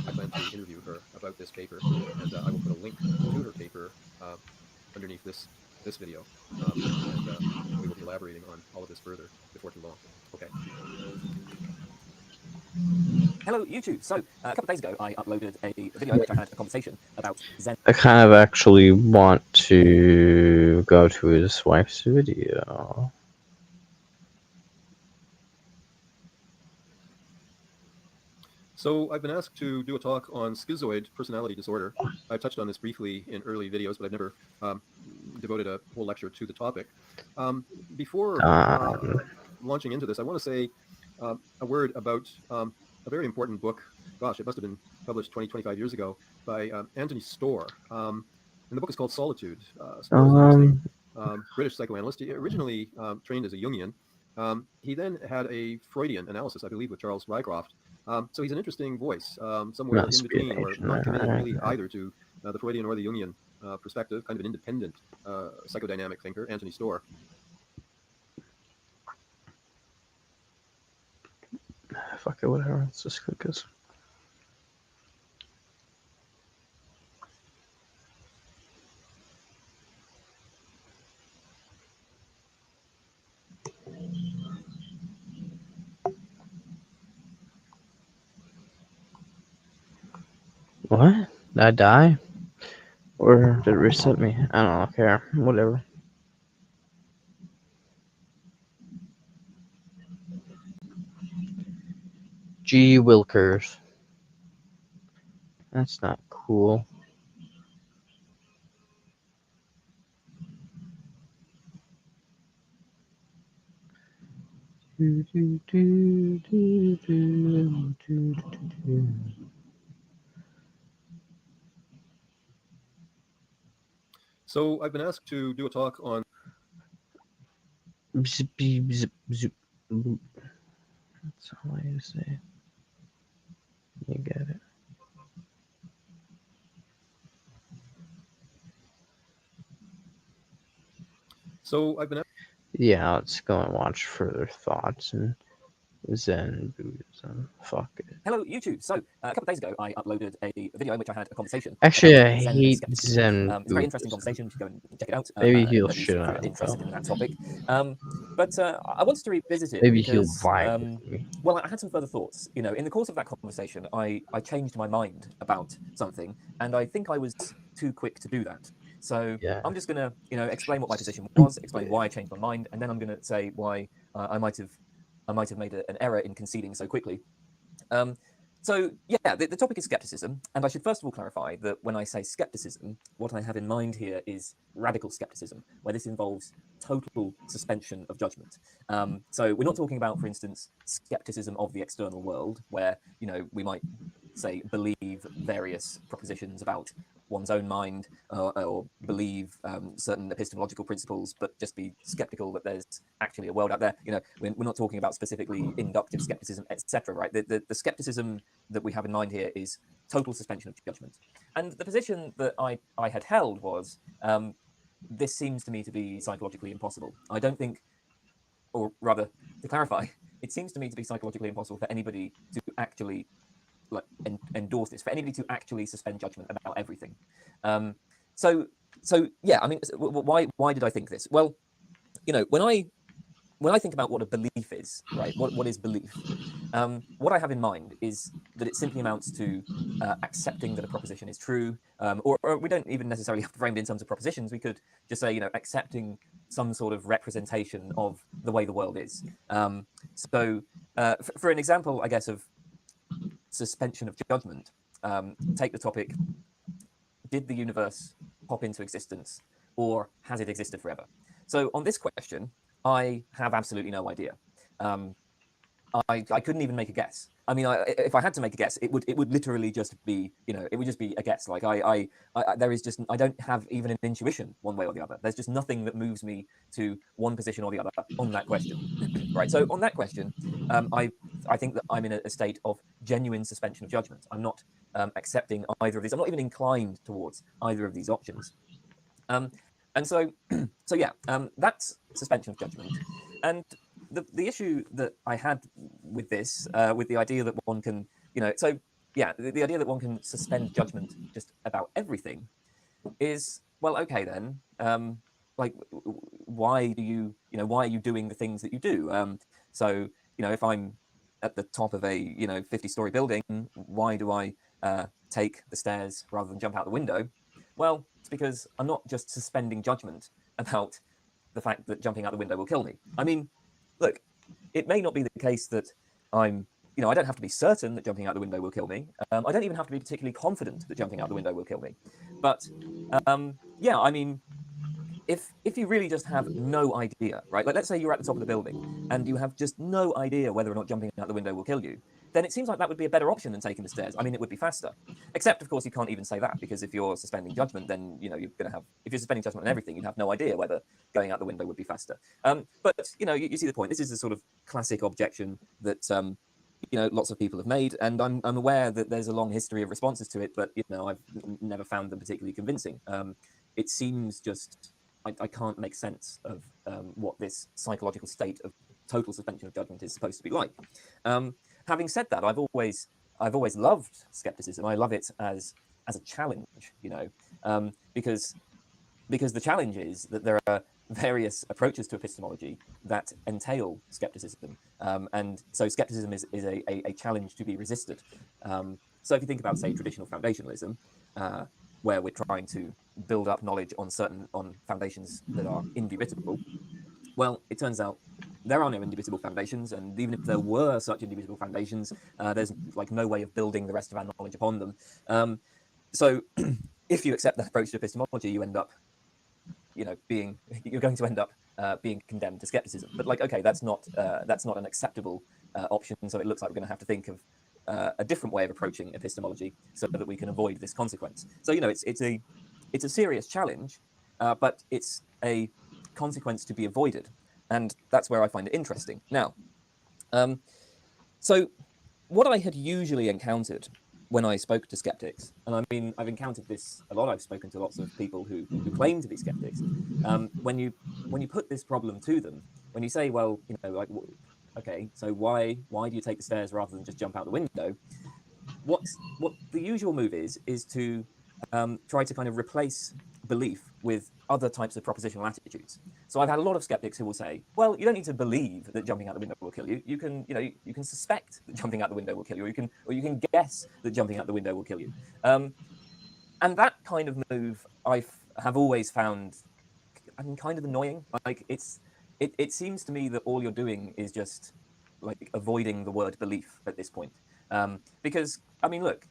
I plan to interview her about this paper, and I will put a link to her paper underneath this video, and we will be elaborating on all of this further before too long. Okay. Hello, YouTube. So, a couple of days ago, I uploaded a video in which I had a conversation about Zen. I kind of actually want to go to his wife's video. So I've been asked to do a talk on schizoid personality disorder. I've touched on this briefly in early videos, but I've never devoted a whole lecture to the topic. Before launching into this, I want to say a word about a very important book. Gosh, it must have been published 20, 25 years ago by Anthony Storr. And the book is called Solitude. Storr is an interesting British psychoanalyst. He originally trained as a Jungian. He then had a Freudian analysis, I believe, with Charles Rycroft. So he's an interesting voice, somewhere in between, or not committed really either to the Freudian or the Jungian perspective, kind of an independent psychodynamic thinker, Anthony Storr. Fuck it, whatever. Let's just click this. What? Did I die? Or did it reset me? I don't care. Whatever. G. Wilkers. That's not cool. So I've been asked to do a talk on. That's all I need to say. You get it. So I've been. Yeah, let's go and watch Further Thoughts and Zen Buddhism. Fuck it. Hello, YouTube. So, a couple of days ago, I uploaded a video in which I had a conversation. Actually, about I Zen hate skepticism. Zen It's a very interesting Buddhism. conversation. You should go and check it out. Maybe he'll at least shit if on you're it, interested though. in that topic. But I wanted to revisit it Maybe he'll because, vibe with me. well, I had some further thoughts. You know, in the course of that conversation, I changed my mind about something, and I think I was too quick to do that. So Yeah. I'm just going to, explain what my position was, explain why I changed my mind, and then I'm going to say why I might have made an error in conceding so quickly. So yeah, the topic is skepticism, and I should first of all clarify that when I say skepticism, what I have in mind here is radical skepticism, where this involves total suspension of judgment. So we're not talking about, for instance, skepticism of the external world, where we might say believe various propositions about one's own mind, or believe certain epistemological principles, but just be skeptical that there's actually a world out there. We're not talking about specifically inductive skepticism, etc. Right? The skepticism that we have in mind here is total suspension of judgment. And the position that I had held was, this seems to me to be psychologically impossible. I don't think, or rather, to clarify, it seems to me to be psychologically impossible for anybody to actually endorse this, for anybody to actually suspend judgment about everything. So yeah, I mean, why did I think this? Well, when I think about what a belief is, right? What is belief? What I have in mind is that it simply amounts to accepting that a proposition is true, or we don't even necessarily have to frame it in terms of propositions. We could just say, accepting some sort of representation of the way the world is. So, for an example, I guess, of suspension of judgment, take the topic: did the universe pop into existence, or has it existed forever? So, on this question, I have absolutely no idea. I couldn't even make a guess. I mean, if I had to make a guess, it would literally just be, it would just be a guess. Like there is just, I don't have even an intuition one way or the other. There's just nothing that moves me to one position or the other on that question, right? So on that question, I think that I'm in a state of genuine suspension of judgment. I'm not accepting either of these. I'm not even inclined towards either of these options. And so yeah, that's suspension of judgment. And the issue that I had with this, with the idea that one can, so yeah, the idea that one can suspend judgment just about everything is, well, okay then, like, why do you, why are you doing the things that you do? So, if I'm at the top of a, 50-story building, why do I take the stairs rather than jump out the window? Well, it's because I'm not just suspending judgment about the fact that jumping out the window will kill me. I mean, look, it may not be the case that I'm, I don't have to be certain that jumping out the window will kill me. I don't even have to be particularly confident that jumping out the window will kill me. But yeah, I mean, if you really just have no idea, right? Like, let's say you're at the top of the building and you have just no idea whether or not jumping out the window will kill you, then it seems like that would be a better option than taking the stairs. I mean, it would be faster. Except, of course, you can't even say that, because if you're suspending judgment, then you're going to have. If you're suspending judgment on everything, you'd have no idea whether going out the window would be faster. But you see the point. This is a sort of classic objection that lots of people have made, and I'm aware that there's a long history of responses to it, but I've never found them particularly convincing. It seems just I can't make sense of what this psychological state of total suspension of judgment is supposed to be like. Having said that, I've always loved skepticism. I love it as a challenge, because the challenge is that there are various approaches to epistemology that entail skepticism, and so skepticism is a challenge to be resisted. So if you think about, say, traditional foundationalism, where we're trying to build up knowledge on foundations that are indubitable, well, it turns out there are no indubitable foundations, and even if there were such indubitable foundations, there's like no way of building the rest of our knowledge upon them. So if you accept that approach to epistemology, you end up, you're going to end up being condemned to skepticism. But like, okay, that's not an acceptable option. So it looks like we're going to have to think of a different way of approaching epistemology so that we can avoid this consequence. So it's a serious challenge, but it's a consequence to be avoided, and that's where I find it interesting. Now, so what I had usually encountered when I spoke to skeptics, and I mean, I've encountered this a lot. I've spoken to lots of people who claim to be skeptics. When you put this problem to them, when you say, well, like, okay, so why do you take the stairs rather than just jump out the window? What the usual move is to try to kind of replace belief with other types of propositional attitudes. So I've had a lot of skeptics who will say, well, you don't need to believe that jumping out the window will kill you. You can suspect that jumping out the window will kill you, or you can guess that jumping out the window will kill you. And that kind of move I have always found, kind of annoying. Like it seems to me that all you're doing is just like avoiding the word belief at this point. Because I mean, look,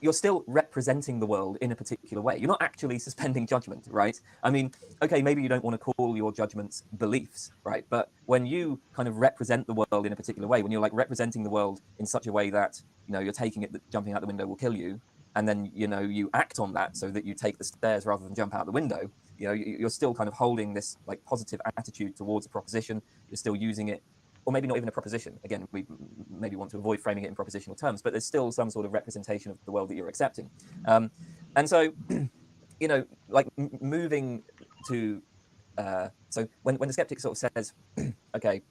you're still representing the world in a particular way. You're not actually suspending judgment, right? I mean, okay, maybe you don't want to call your judgments beliefs, right? But when you kind of represent the world in a particular way, when you're like representing the world in such a way that, you're taking it that jumping out the window will kill you, and then, you act on that so that you take the stairs rather than jump out the window, you're still kind of holding this like positive attitude towards a proposition. You're still using it, or maybe not even a proposition. Again, we maybe want to avoid framing it in propositional terms, but there's still some sort of representation of the world that you're accepting. And so, like moving to, so when the skeptic sort of says, okay,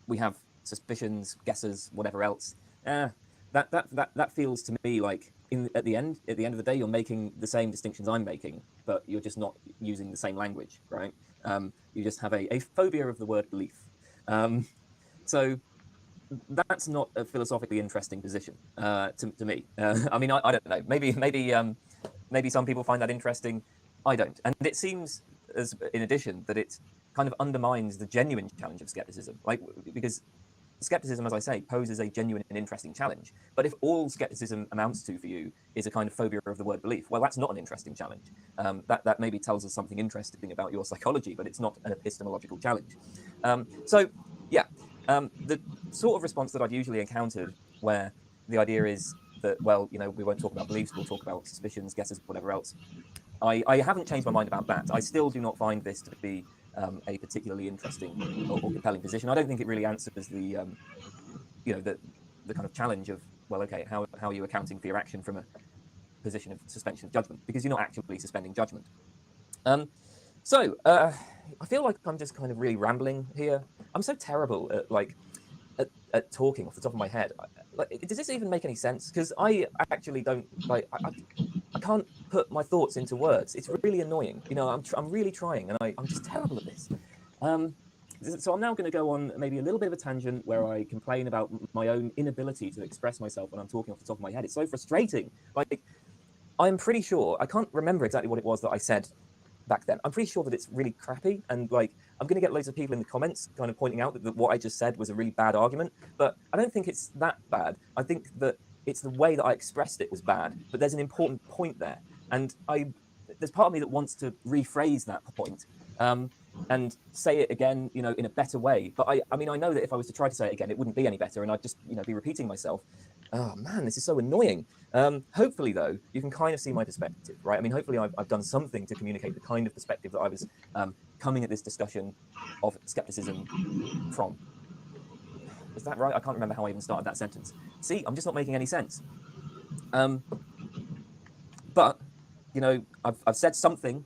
we have suspicions, guesses, whatever else, that feels to me like at the end of the day, you're making the same distinctions I'm making, but you're just not using the same language, right? You just have a phobia of the word belief. So that's not a philosophically interesting position to me. I mean, I don't know. Maybe some people find that interesting. I don't. And it seems, in addition, that it kind of undermines the genuine challenge of skepticism, because skepticism, as I say, poses a genuine and interesting challenge. But if all skepticism amounts to for you is a kind of phobia of the word belief, well, that's not an interesting challenge. That maybe tells us something interesting about your psychology, but it's not an epistemological challenge. So, yeah, the sort of response that I've usually encountered, where the idea is that, well, we won't talk about beliefs, we'll talk about suspicions, guesses, whatever else. I haven't changed my mind about that. I still do not find this to be a particularly interesting or compelling position. I don't think it really answers the kind of challenge of, well, okay, how are you accounting for your action from a position of suspension of judgment? Because you're not actually suspending judgment. So I feel like I'm just kind of really rambling here. I'm so terrible at talking off the top of my head. Does this even make any sense? Because I actually don't I can't put my thoughts into words. It's really annoying. I'm really trying, and I'm just terrible at this. So I'm now going to go on maybe a little bit of a tangent where I complain about my own inability to express myself when I'm talking off the top of my head. It's so frustrating. Like, I'm pretty sure, I can't remember exactly what it was that I said back then. I'm pretty sure that it's really crappy, and like I'm going to get loads of people in the comments kind of pointing out that what I just said was a really bad argument, but I don't think it's that bad. I think that it's the way that I expressed it was bad, but there's an important point there, and there's part of me that wants to rephrase that point and say it again, in a better way. But I mean, I know that if I was to try to say it again, it wouldn't be any better, and I'd just be repeating myself. Oh man, this is so annoying. Hopefully, though, you can kind of see my perspective, right? I mean, hopefully I've done something to communicate the kind of perspective that I was coming at this discussion of skepticism from. Is that right? I can't remember how I even started that sentence. See, I'm just not making any sense. But, I've said something,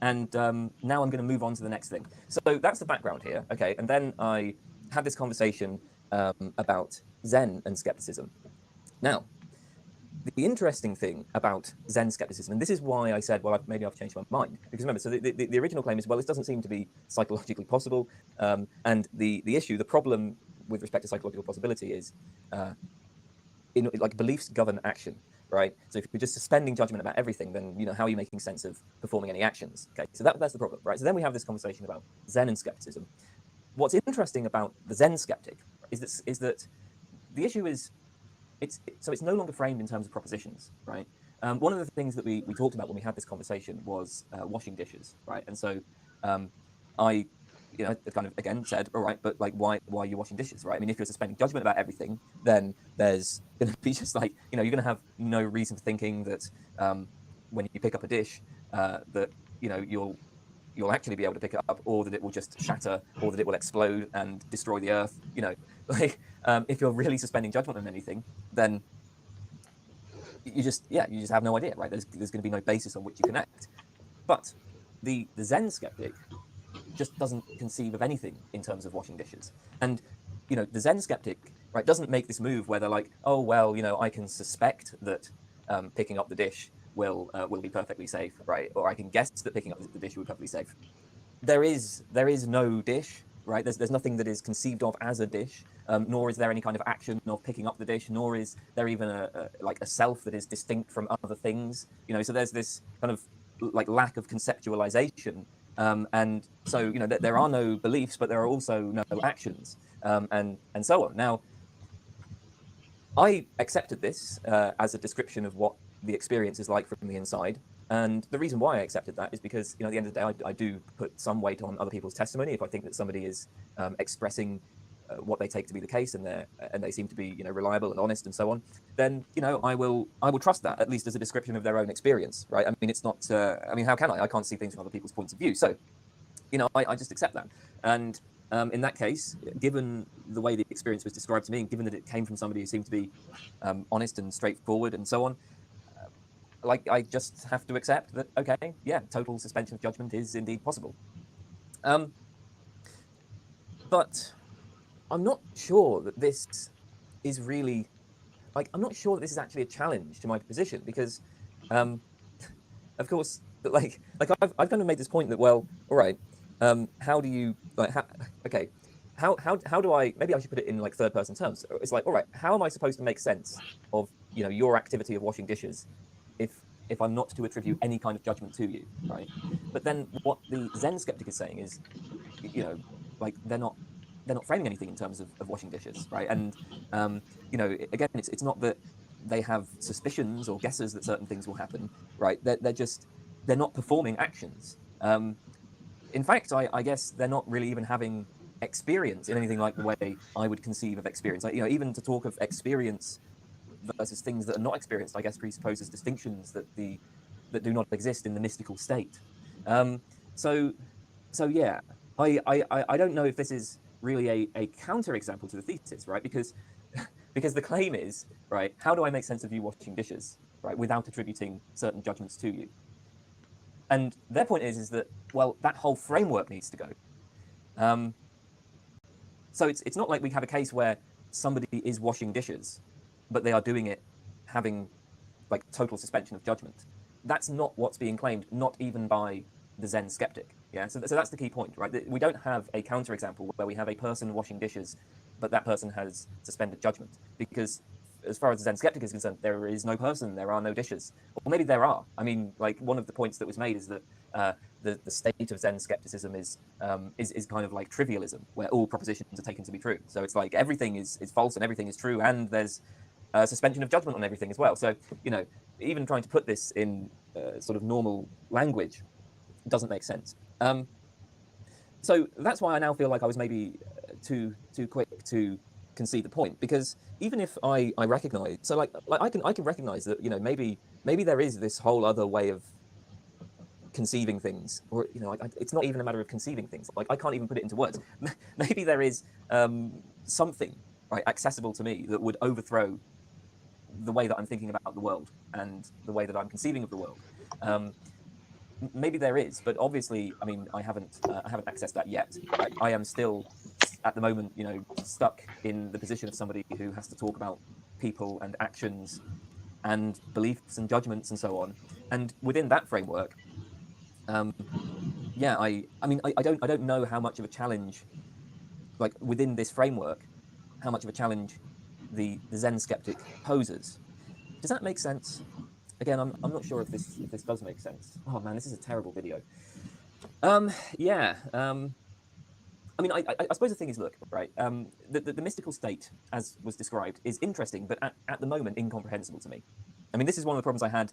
and now I'm going to move on to the next thing. So that's the background here, okay? And then I had this conversation about Zen and skepticism. Now, the interesting thing about Zen skepticism, and this is why I said, well, maybe I've changed my mind. Because remember, so the original claim is, well, this doesn't seem to be psychologically possible. And the issue, the problem with respect to psychological possibility is, like beliefs govern action, right? So if you're just suspending judgment about everything, then how are you making sense of performing any actions? Okay, so that's the problem, right? So then we have this conversation about Zen and skepticism. What's interesting about the Zen skeptic is that the issue is it's no longer framed in terms of propositions, right? One of the things that we talked about when we had this conversation was washing dishes, right? And so I kind of again said, all right, but like why are you washing dishes, right? I mean, if you're suspending judgment about everything, then there's going to be just like you're going to have no reason for thinking that when you pick up a dish that you'll actually be able to pick it up, or that it will just shatter, or that it will explode and destroy the earth. Like if you're really suspending judgment on anything, then you just have no idea, right? There's going to be no basis on which you can act. But the Zen skeptic just doesn't conceive of anything in terms of washing dishes. And the Zen skeptic, right, doesn't make this move where they're like, oh well, I can suspect that picking up the dish will be perfectly safe, right? Or I can guess that picking up the dish will be perfectly safe. There is no dish, right? There's nothing that is conceived of as a dish, nor is there any kind of action of picking up the dish, nor is there even a self that is distinct from other things. So there's this kind of like lack of conceptualization, and so there are no beliefs, but there are also no actions, and so on. Now, I accepted this as a description of what the experience is like from the inside. And the reason why I accepted that is because, at the end of the day, I do put some weight on other people's testimony. If I think that somebody is expressing what they take to be the case, and they seem to be, reliable and honest and so on, then, I will trust that, at least as a description of their own experience, right? I mean, it's not, how can I? I can't see things from other people's points of view. So, I just accept that. And in that case, given the way the experience was described to me, and given that it came from somebody who seemed to be honest and straightforward and so on, I just have to accept that, okay, yeah, total suspension of judgment is indeed possible. But I'm not sure that this is really, I'm not sure that this is actually a challenge to my position, because, of course, I've kind of made this point that, well, all right, how do you, how do I, maybe I should put it in third person terms. It's like, all right, how am I supposed to make sense of, your activity of washing dishes if I'm not to attribute any kind of judgment to you, right? But then what the Zen skeptic is saying is, they're not framing anything in terms of washing dishes, right? And again, it's not that they have suspicions or guesses that certain things will happen, right? They're not performing actions. In fact, I guess they're not really even having experience in anything like the way I would conceive of experience. Even to talk of experience versus things that are not experienced, I guess presupposes distinctions that do not exist in the mystical state. So yeah, I don't know if this is really a counterexample to the thesis, right? Because the claim is, right, how do I make sense of you washing dishes, right, without attributing certain judgments to you? And their point is that, well, that whole framework needs to go. So it's not like we have a case where somebody is washing dishes, but they are doing it having total suspension of judgment. That's not what's being claimed, not even by the Zen skeptic. Yeah, so that's the key point, right? We don't have a counterexample where we have a person washing dishes, but that person has suspended judgment, because as far as the Zen skeptic is concerned, there is no person, there are no dishes. Or maybe there are. I mean, one of the points that was made is that the state of Zen skepticism is kind of like trivialism, where all propositions are taken to be true. So it's like everything is false and everything is true, and there's suspension of judgment on everything as well. So, even trying to put this in sort of normal language doesn't make sense. So that's why I now feel like I was maybe too quick to concede the point, because even if I recognize, so I can recognize that maybe there is this whole other way of conceiving things, or it's not even a matter of conceiving things. I can't even put it into words. Maybe there is something, right, accessible to me that would overthrow the way that I'm thinking about the world and the way that I'm conceiving of the world. Maybe there is, but obviously, I mean, I haven't accessed that yet. I am still, at the moment, stuck in the position of somebody who has to talk about people and actions and beliefs and judgments and so on. And within that framework, yeah, I mean, I don't know how much of a challenge, within this framework, how much of a challenge the Zen skeptic poses. Does that make sense? Again, I'm not sure if this does make sense. Oh man, this is a terrible video. Yeah. I mean, I suppose the thing is, look, right, the mystical state, as was described, is interesting, but at the moment, incomprehensible to me. I mean, this is one of the problems I had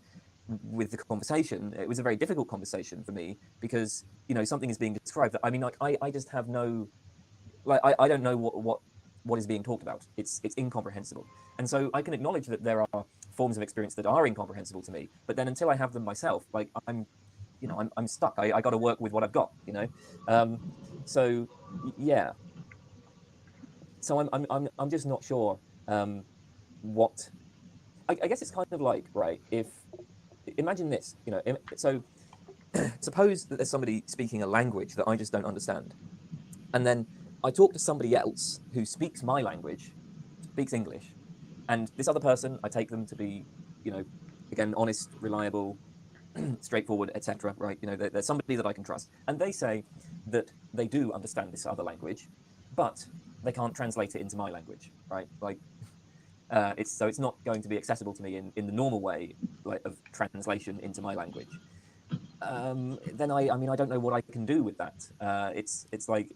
with the conversation. It was a very difficult conversation for me because, you know, something is being described that, I mean, like, I just have no, like, I don't know what is being talked about. It's incomprehensible. And so I can acknowledge that there are forms of experience that are incomprehensible to me, but then until I have them myself, like, I'm stuck. I got to work with what I've got, you know? So yeah. So I'm just not sure what. I guess it's kind of like, right, if imagine this, you know, so suppose that there's somebody speaking a language that I just don't understand, and then I talk to somebody else who speaks my language, speaks English, and this other person, I take them to be, you know, again, honest, reliable, straightforward, etc. Right? You know, there's somebody that I can trust, and they say that they do understand this other language, but they can't translate it into my language, right? Like, it's not going to be accessible to me in the normal way, like, of translation into my language. Then I mean, I don't know what I can do with that. It's like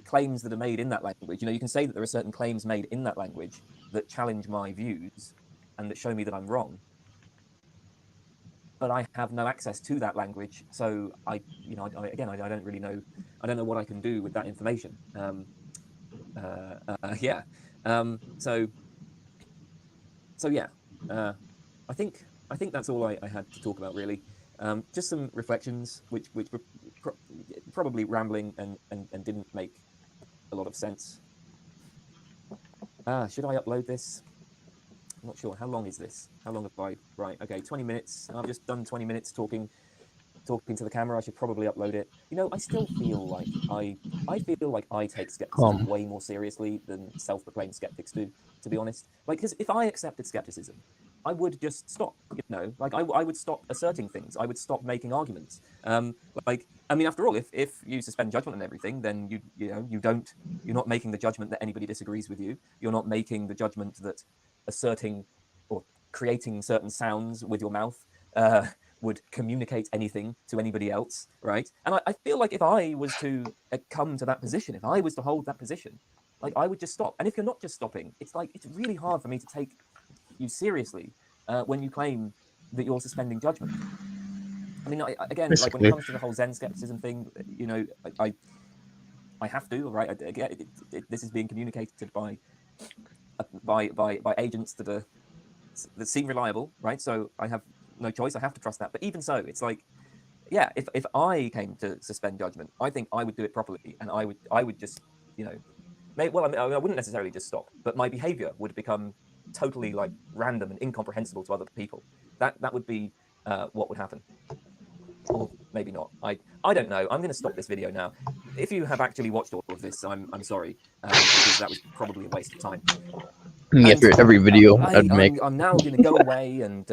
claims that are made in that language. You know, you can say that there are certain claims made in that language that challenge my views and that show me that I'm wrong. But I have no access to that language, so I don't really know. I don't know what I can do with that information. Yeah. So yeah. I think that's all I had to talk about, really. Just some reflections, which were probably rambling and didn't make a lot of sense. Should I upload this? I'm not sure. How long is this? How long have I? Right. Okay. 20 minutes. I've just done 20 minutes talking to the camera. I should probably upload it. You know, I still feel like I feel like I take skepticism way more seriously than self-proclaimed skeptics do, to be honest. Like, because if I accepted skepticism, I would just stop, you know, like I would stop asserting things. I would stop making arguments. Like, I mean, after all, if you suspend judgment on everything, then you're not making the judgment that anybody disagrees with you. You're not making the judgment that asserting or creating certain sounds with your mouth would communicate anything to anybody else, right? And I feel like if I was to come to that position, if I was to hold that position, like, I would just stop. And if you're not just stopping, it's like, it's really hard for me to take you seriously when you claim that you're suspending judgment. I mean, again, like, when it comes to the whole Zen skepticism thing, you know, I have to, right? Again, this is being communicated by agents that seem reliable, right? So I have no choice. I have to trust that. But even so, it's like, yeah, if I came to suspend judgment, I think I would do it properly, and I would just, you know, I wouldn't necessarily just stop, but my behavior would become totally, like, random and incomprehensible to other people. That would be what would happen. Or maybe not. I don't know. I'm going to stop this video now. If you have actually watched all of this, I'm sorry, because that was probably a waste of time. After every video I'd make, I'm now going to go away and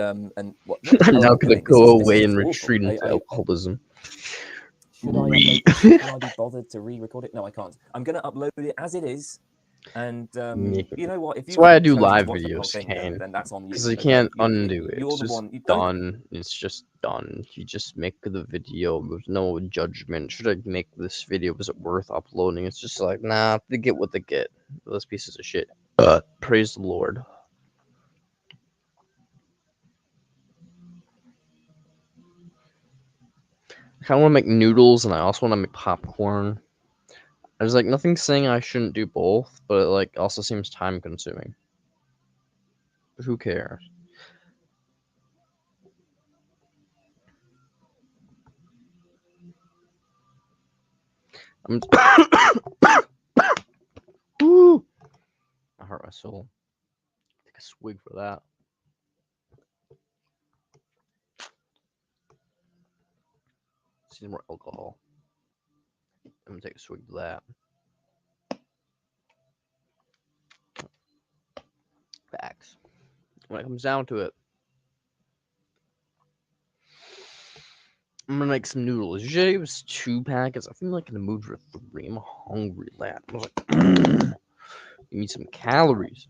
what? I'm now going to go away and awful. retreat into alcoholism. Should I be bothered to re-record it? No, I can't. I'm going to upload it as it is. And you know what? If that's why I do live videos, then that's on you. Because you can't undo it. It's just done. It's just done. You just make the video. There's no judgment. Should I make this video? Was it worth uploading? It's just like, nah, they get what they get. Those pieces of shit. Praise the Lord. I kind of want to make noodles, and I also want to make popcorn. There's like nothing saying I shouldn't do both, but it like also seems time consuming. But who cares? Woo! I hurt my soul. Take a swig for that. See more alcohol. I'm gonna take a swig of that. Facts. When it comes down to it, I'm gonna make some noodles. Usually it was 2 packets. I feel like in the mood for 3. I'm hungry, lad. I was like, Give me some calories.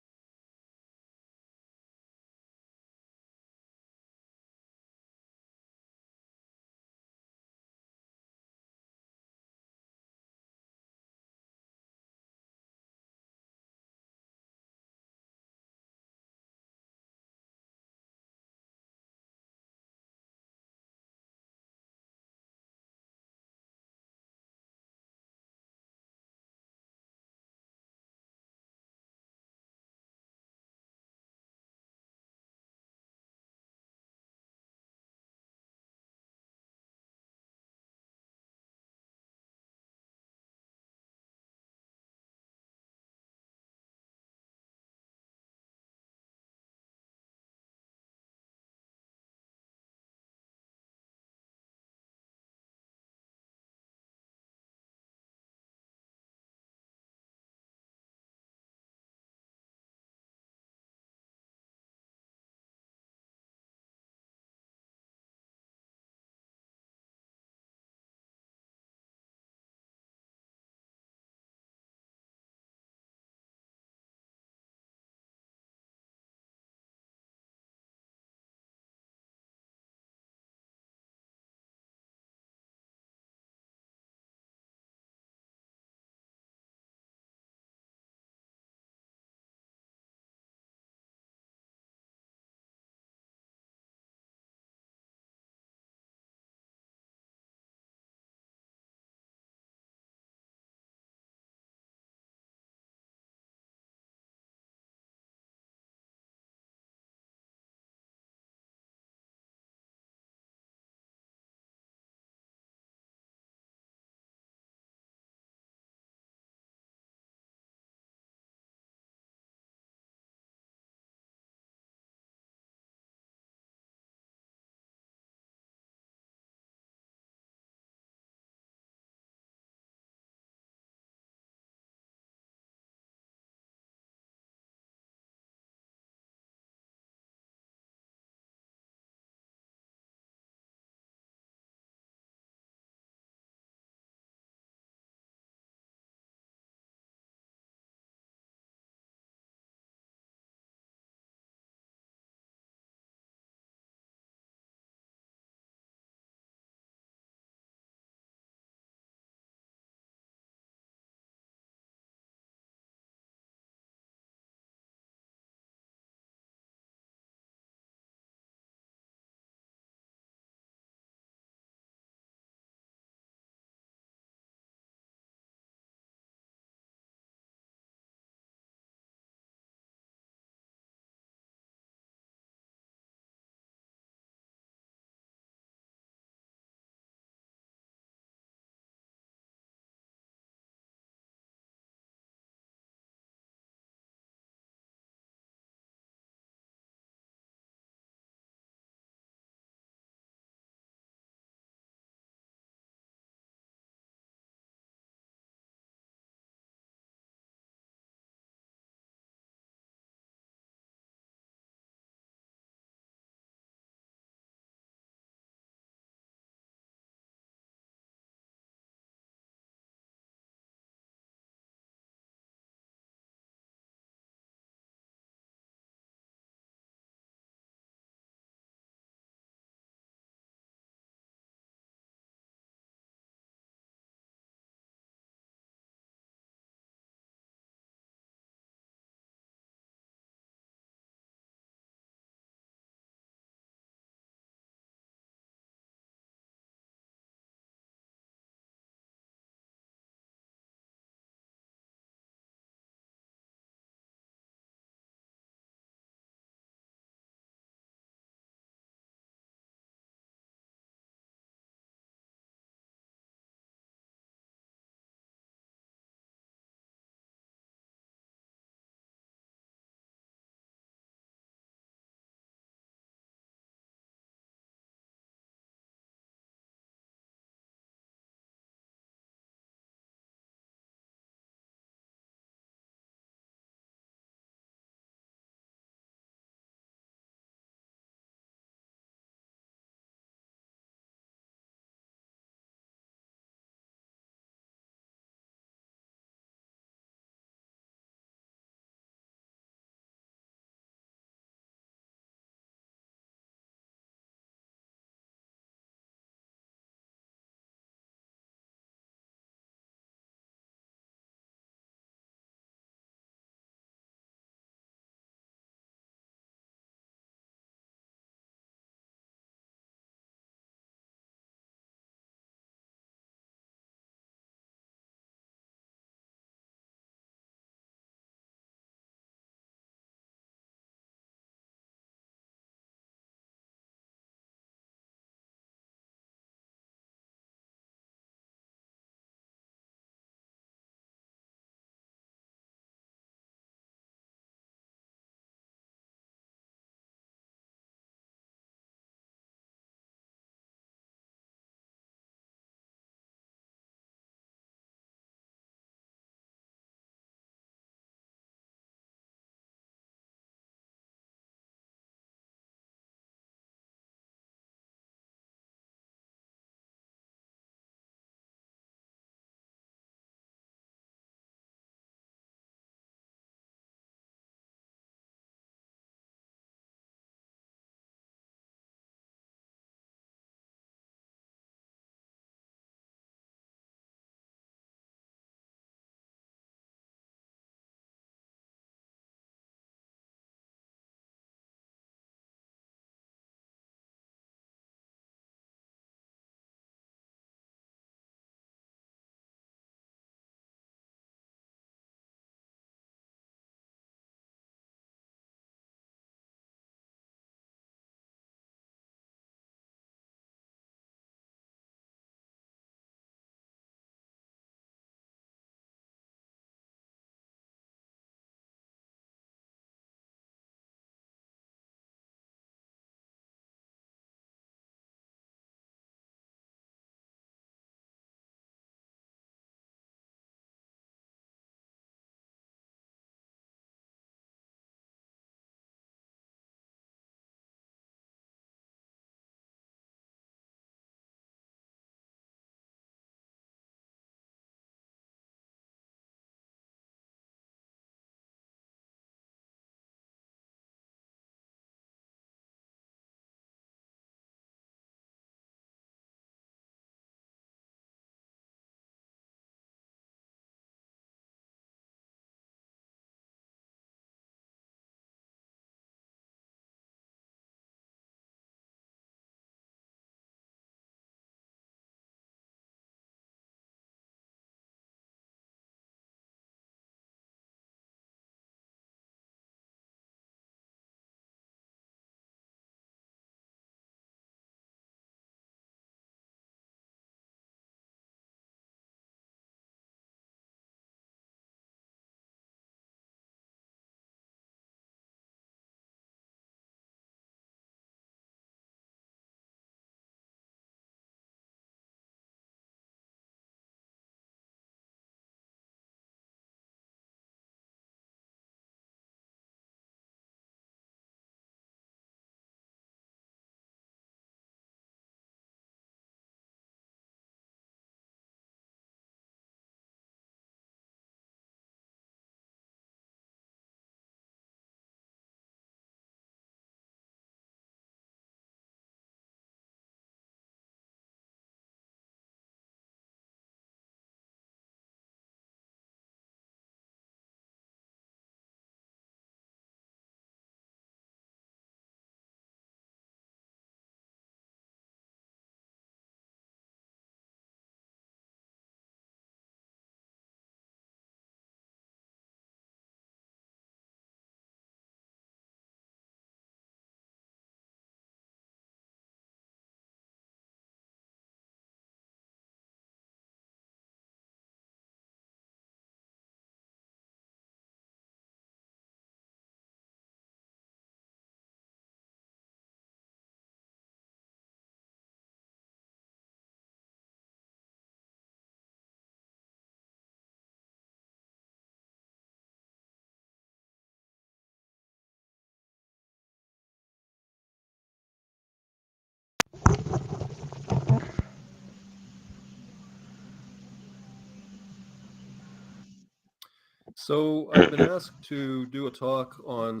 So I've been asked to do a talk on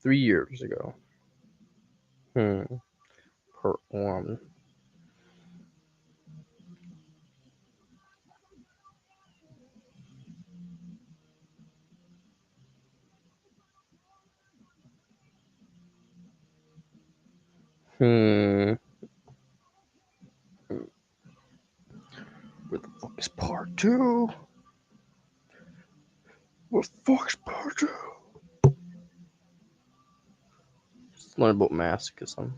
3 years ago. Part 1. Where the fuck is part 2? What the fuck is part 2? Just learn about masochism.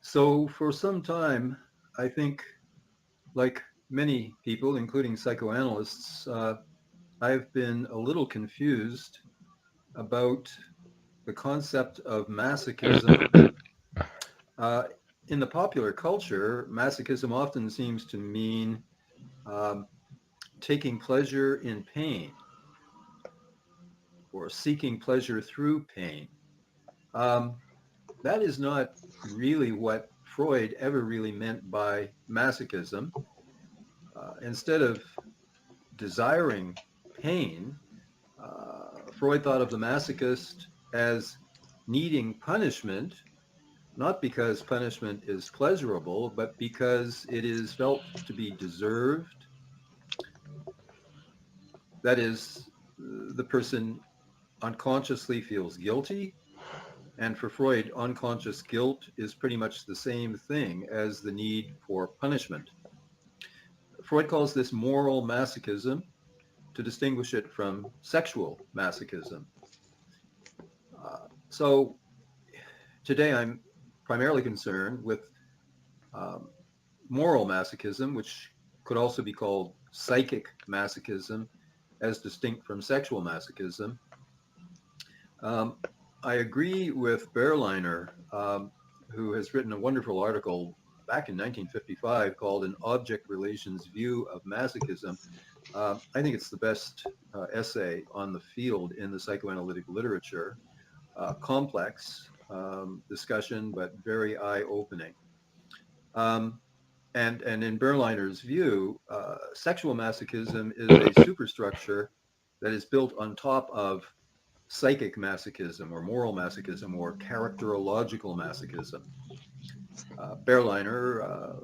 So for some time, I think, like many people, including psychoanalysts, I've been a little confused about the concept of masochism. In the popular culture, masochism often seems to mean taking pleasure in pain or seeking pleasure through pain. That is not really what Freud ever really meant by masochism. Instead of desiring pain, Freud thought of the masochist as needing punishment, not because punishment is pleasurable, but because it is felt to be deserved. That is, the person unconsciously feels guilty. And for Freud, unconscious guilt is pretty much the same thing as the need for punishment. Freud calls this moral masochism to distinguish it from sexual masochism. So today I'm primarily concerned with moral masochism, which could also be called psychic masochism, as distinct from sexual masochism. I agree with Berliner, who has written a wonderful article back in 1955 called An Object Relations View of Masochism. I think it's the best essay on the field in the psychoanalytic literature. Complex discussion, but very eye-opening. And in Berliner's view, sexual masochism is a superstructure that is built on top of psychic masochism or moral masochism or characterological masochism. Berliner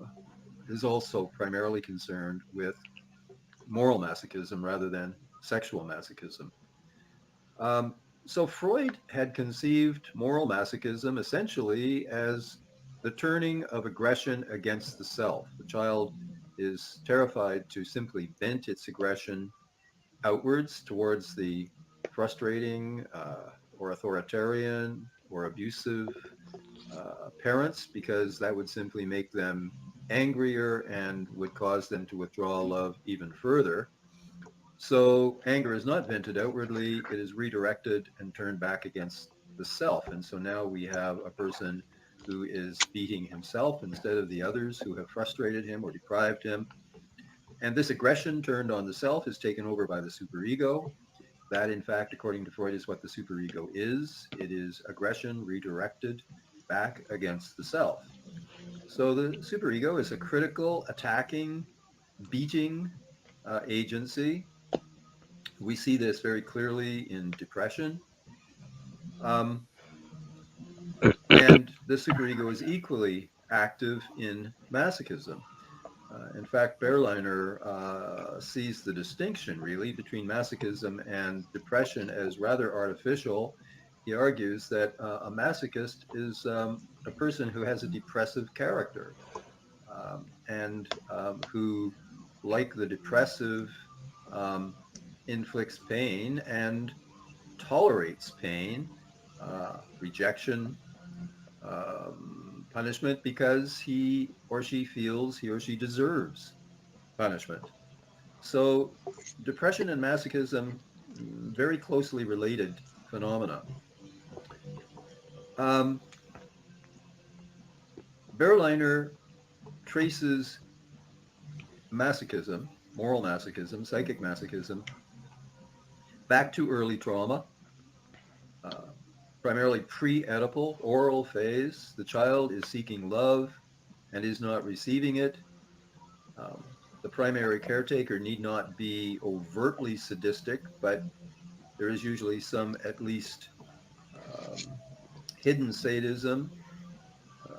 is also primarily concerned with moral masochism rather than sexual masochism. So Freud had conceived moral masochism essentially as the turning of aggression against the self. The child is terrified to simply vent its aggression outwards towards the frustrating or authoritarian or abusive parents, because that would simply make them angrier and would cause them to withdraw love even further. So anger is not vented outwardly, it is redirected and turned back against the self. And so now we have a person who is beating himself instead of the others who have frustrated him or deprived him. And this aggression turned on the self is taken over by the superego. That, in fact, according to Freud, is what the superego is. It is aggression redirected back against the self. So the superego is a critical, attacking, beating agency. We see this very clearly in depression. And the superego is equally active in masochism. In fact, Berliner sees the distinction really between masochism and depression as rather artificial. He argues that a masochist is a person who has a depressive character and who, like the depressive, inflicts pain and tolerates pain, rejection, punishment because he or she feels he or she deserves punishment. So depression and masochism, very closely related phenomena. Berliner traces masochism, moral masochism, psychic masochism, back to early trauma. primarily pre-Oedipal oral phase. The child is seeking love and is not receiving it. The primary caretaker need not be overtly sadistic, but there is usually some at least hidden sadism.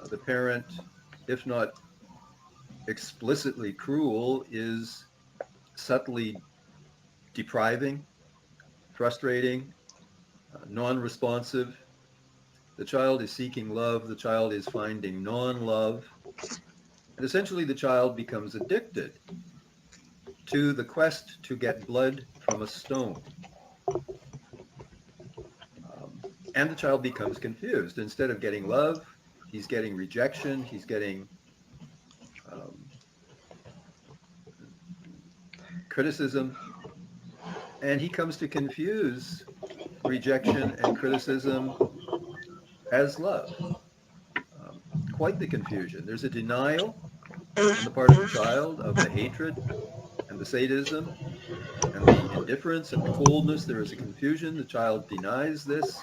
The parent, if not explicitly cruel, is subtly depriving, frustrating, non-responsive. The child is seeking love. The child is finding non-love. And essentially, the child becomes addicted to the quest to get blood from a stone. And the child becomes confused. Instead of getting love, he's getting rejection. He's getting criticism. And he comes to confuse rejection and criticism as love. Quite the confusion. There's a denial on the part of the child of the hatred and the sadism and the indifference and the coldness. There is a confusion. The child denies this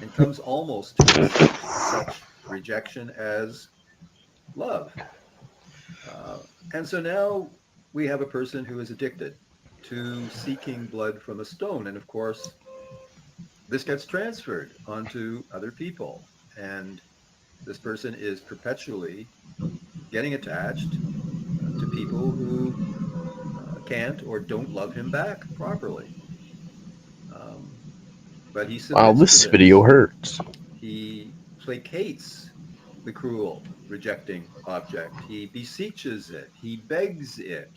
and comes almost to accept such rejection as love. And so now we have a person who is addicted to seeking blood from a stone. And of course, this gets transferred onto other people. And this person is perpetually getting attached to people who can't or don't love him back properly. But he submits Wow, to this video hurts. He placates the cruel, rejecting object. He beseeches it. He begs it.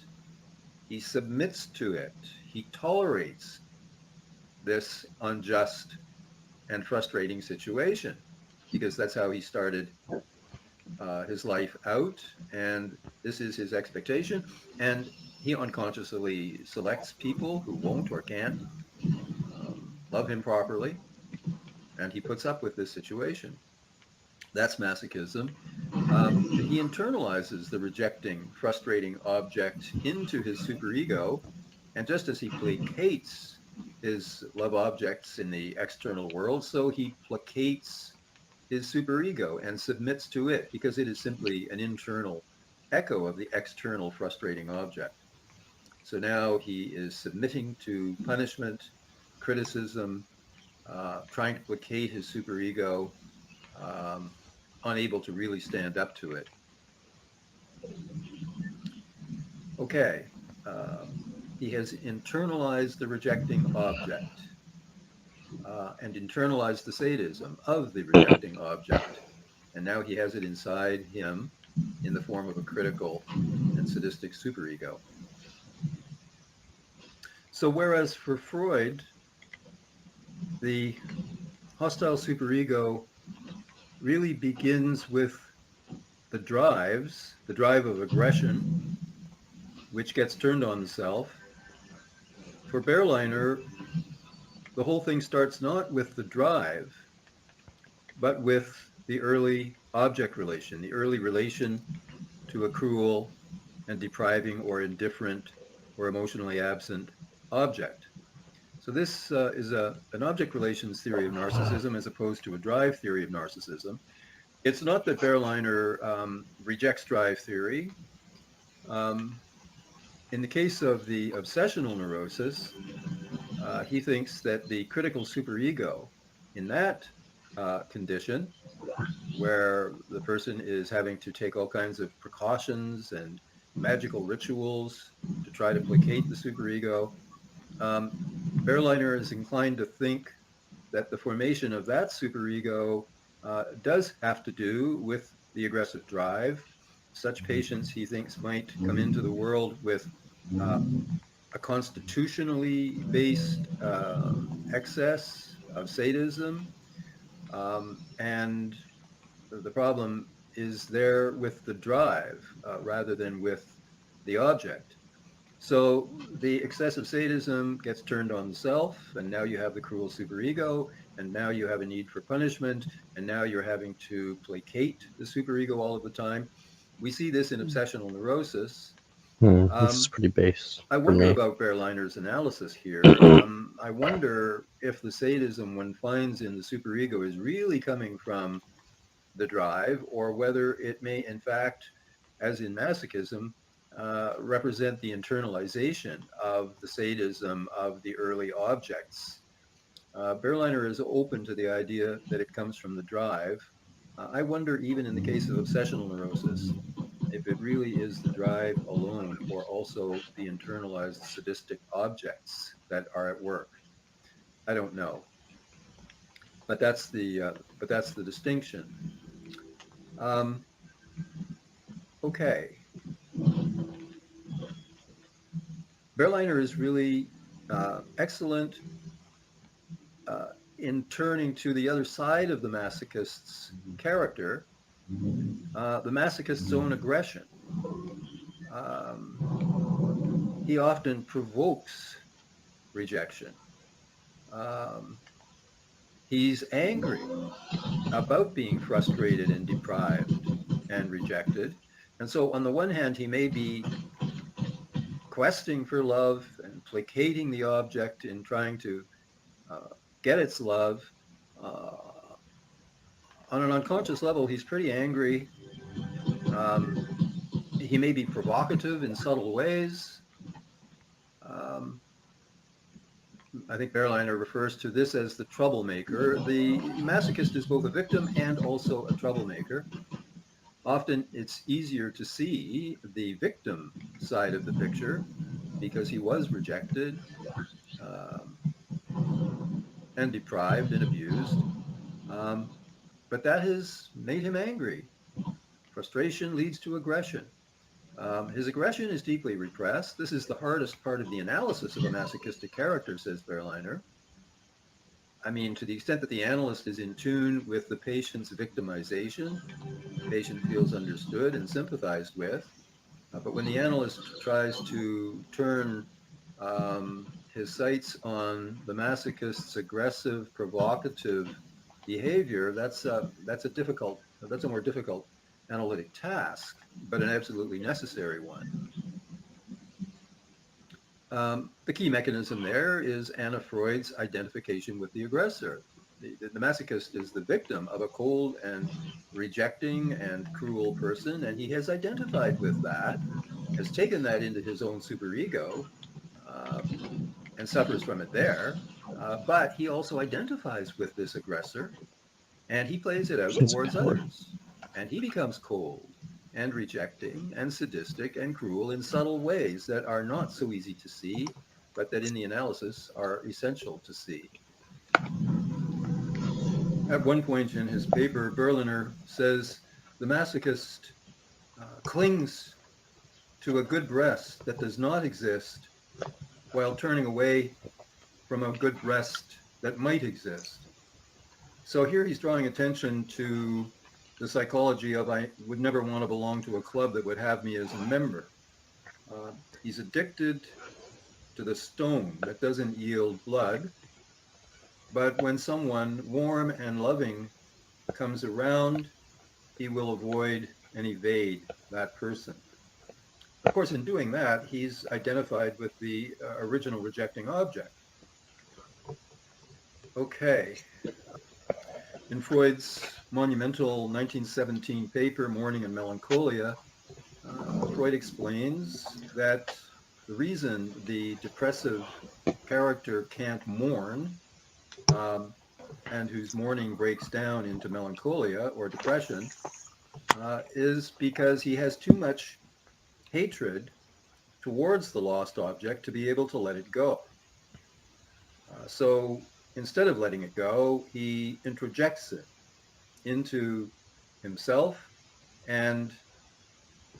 He submits to it. He tolerates this unjust and frustrating situation because that's how he started his life out, and this is his expectation. And he unconsciously selects people who won't or can't love him properly, and he puts up with this situation. That's masochism. He internalizes the rejecting, frustrating object into his superego, and just as he placates his love objects in the external world, so he placates his superego and submits to it because it is simply an internal echo of the external frustrating object. So now he is submitting to punishment, criticism, trying to placate his superego, unable to really stand up to it. Okay, he has internalized the rejecting object and internalized the sadism of the rejecting object. And now he has it inside him in the form of a critical and sadistic superego. So whereas for Freud, the hostile superego really begins with the drive of aggression, which gets turned on the self. For Berliner, the whole thing starts not with the drive, but with the early object relation, the early relation to a cruel and depriving or indifferent or emotionally absent object. So this is an object relations theory of narcissism as opposed to a drive theory of narcissism. It's not that Berliner rejects drive theory. In the case of the obsessional neurosis, he thinks that the critical superego in that condition, where the person is having to take all kinds of precautions and magical rituals to try to placate the superego, Berliner is inclined to think that the formation of that superego does have to do with the aggressive drive. Such patients, he thinks, might come into the world with a constitutionally based excess of sadism. And the problem is there with the drive rather than with the object. So the excessive sadism gets turned on the self, and now you have the cruel superego, and now you have a need for punishment, and now you're having to placate the superego all of the time. We see this in obsessional neurosis, This is pretty base I for wonder me. about Berliner's analysis here. I wonder if the sadism one finds in the superego is really coming from the drive, or whether it may, in fact, as in masochism, represent the internalization of the sadism of the early objects. Berliner is open to the idea that it comes from the drive. I wonder, even in the case of obsessional neurosis, if it really is the drive alone, or also the internalized sadistic objects that are at work. I don't know, but that's the distinction. Okay, Berliner is really excellent in turning to the other side of the masochist's character, the masochist's own aggression. He often provokes rejection. He's angry about being frustrated and deprived and rejected. And so, on the one hand, he may be questing for love and placating the object in trying to get its love. On an unconscious level, he's pretty angry. He may be provocative in subtle ways. I think Berliner refers to this as the troublemaker. The masochist is both a victim and also a troublemaker. Often it's easier to see the victim side of the picture because he was rejected and deprived and abused. But that has made him angry. Frustration leads to aggression. His aggression is deeply repressed. This is the hardest part of the analysis of a masochistic character, says Berliner. I mean, to the extent that the analyst is in tune with the patient's victimization, the patient feels understood and sympathized with. But when the analyst tries to turn his sights on the masochist's aggressive, provocative behavior, that's a more difficult analytic task, but an absolutely necessary one. The key mechanism there is Anna Freud's identification with the aggressor. The masochist is the victim of a cold and rejecting and cruel person, and he has identified with that, has taken that into his own superego, and suffers from it there. But he also identifies with this aggressor, and he plays it out towards others, and he becomes cold and rejecting and sadistic and cruel in subtle ways that are not so easy to see, but that in the analysis are essential to see. At one point in his paper, Berliner says the masochist clings to a good breast that does not exist while turning away from a good breast that might exist. So here he's drawing attention to the psychology of I would never want to belong to a club that would have me as a member. He's addicted to the stone that doesn't yield blood, but when someone warm and loving comes around, he will avoid and evade that person. Of course, in doing that, he's identified with the original rejecting object. Okay. In Freud's monumental 1917 paper, Mourning and Melancholia, Freud explains that the reason the depressive character can't mourn, and whose mourning breaks down into melancholia or depression, is because he has too much hatred towards the lost object to be able to let it go. So instead of letting it go, he introjects it into himself, and